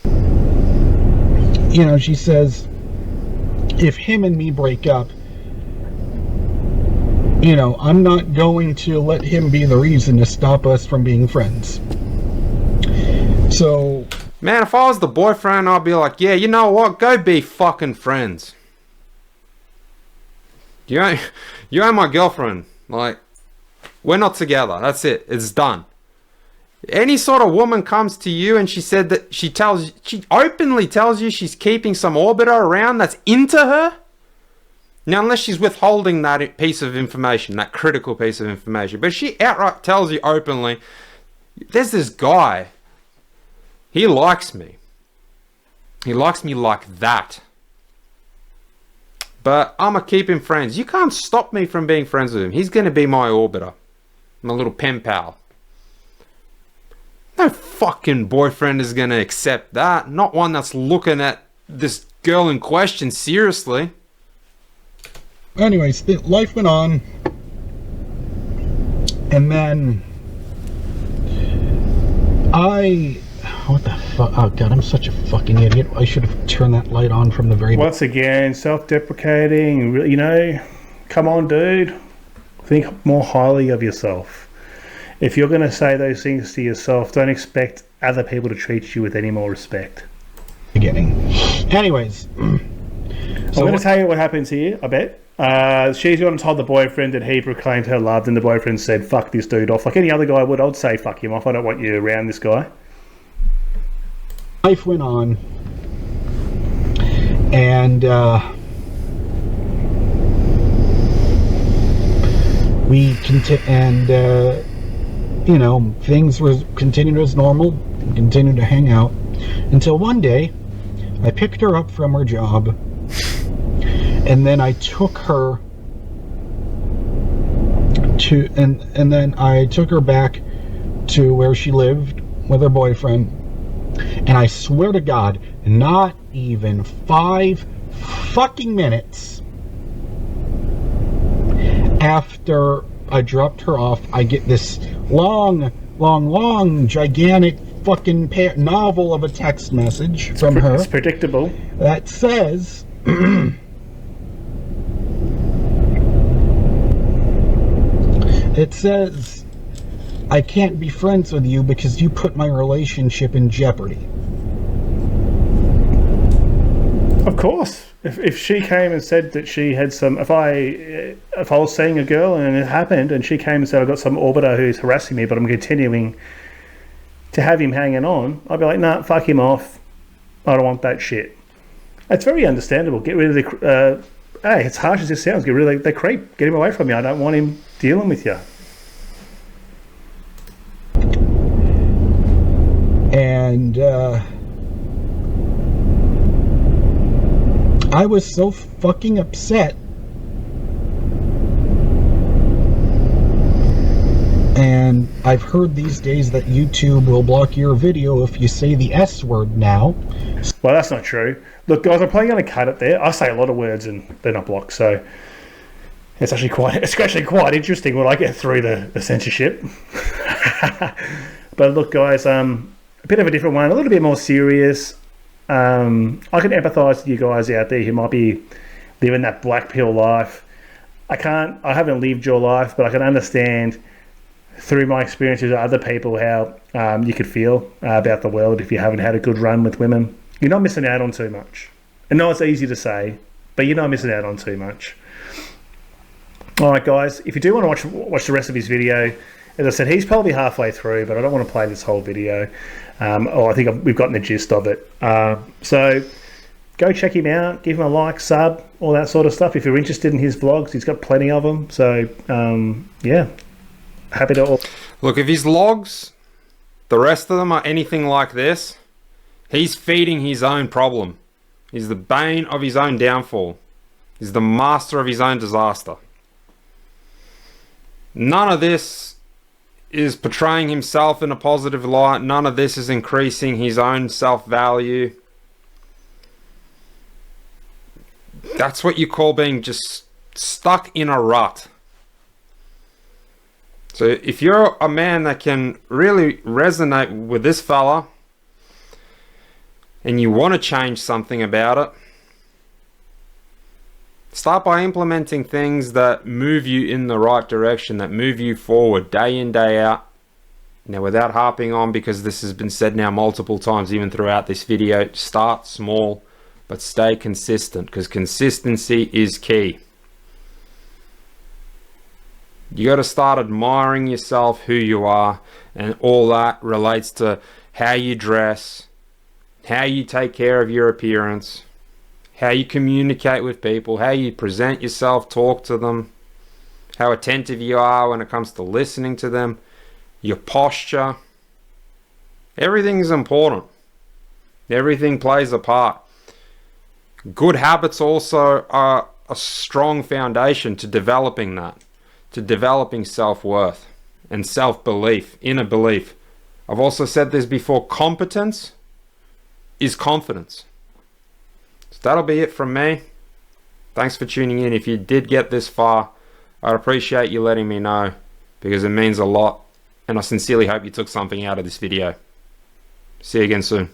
You know, she says, if him and me break up, you know, I'm not going to let him be the reason to stop us from being friends. So... man, if I was the boyfriend, I'd be like, yeah, you know what? Go be fucking friends. You ain't my girlfriend. Like, we're not together. That's it. It's done. Any sort of woman comes to you and she said that she openly tells you she's keeping some orbiter around that's into her. Now, unless she's withholding that piece of information, that critical piece of information, but she outright tells you openly, there's this guy, he likes me. He likes me like that. But I'm going to keep him friends. You can't stop me from being friends with him. He's going to be my orbiter. My little pen pal. No fucking boyfriend is going to accept that. Not one that's looking at this girl in question seriously. Anyways, life went on. And then... what the fuck? Oh god, I'm such a fucking idiot. I should have turned that light on from the very beginning. Once again, self-deprecating, you know, come on dude, think more highly of yourself. If you're going to say those things to yourself, don't expect other people to treat you with any more respect. Anyways, I'm going to tell you what happens here, I bet. She's gone and told the boyfriend that he proclaimed her loved, and the boyfriend said, fuck this dude off. Like any other guy would, I'd say fuck him off. I don't want you around this guy. Life went on, and you know, things were continued as normal, continued to hang out, until one day I picked her up from her job, and then I took her to, and then I took her back to where she lived with her boyfriend, and I swear to God, not even 5 fucking minutes after I dropped her off, I get this long, gigantic fucking novel of a text message from her. It's predictable. That says, it says, I can't be friends with you because you put my relationship in jeopardy. Of course. If she came and said that she had some, if I was seeing a girl and it happened, and she came and said, I've got some orbiter who's harassing me, but I'm continuing to have him hanging on, I'd be like, nah, fuck him off. I don't want that shit. It's very understandable. Get rid of the, hey, it's harsh as it sounds, get rid of the creep. Get him away from me. I don't want him dealing with you. And, I was so fucking upset. And I've heard these days that YouTube will block your video if you say the S word now. Well, that's not true. Look, guys, I'm probably going to cut it there. I say a lot of words and they're not blocked, so it's actually quite interesting when I get through the censorship. But look, guys, a bit of a different one, a little bit more serious. I can empathise with you guys out there who might be living that black pill life. I haven't lived your life, but I can understand through my experiences with other people how you could feel about the world if you haven't had a good run with women. You're not missing out on too much. I know it's easy to say, but you're not missing out on too much. Alright guys, if you do want to watch the rest of his video, as I said, he's probably halfway through, but I don't want to play this whole video. I think we've gotten the gist of it. So go check him out, give him a like, sub, all that sort of stuff. If you're interested in his vlogs, he's got plenty of them. So yeah, happy to. Look, if his logs, the rest of them are anything like this, he's feeding his own problem. He's the bane of his own downfall. He's the master of his own disaster. None of this is portraying himself in a positive light. None of this is increasing his own self-value. That's what you call being just stuck in a rut. So if you're a man that can really resonate with this fella and you want to change something about it, start by implementing things that move you in the right direction, that move you forward day in, day out. Now, without harping on, because this has been said now multiple times, even throughout this video, start small, but stay consistent, because consistency is key. You got to start admiring yourself, who you are, and all that relates to how you dress, how you take care of your appearance, how you communicate with people, how you present yourself, talk to them, how attentive you are when it comes to listening to them, your posture. Everything is important. Everything plays a part. Good habits also are a strong foundation to developing that, to developing self-worth and self-belief, inner belief. I've also said this before, competence is confidence. So that'll be it from me. Thanks for tuning in. If you did get this far, I'd appreciate you letting me know, because it means a lot, and I sincerely hope you took something out of this video. See you again soon.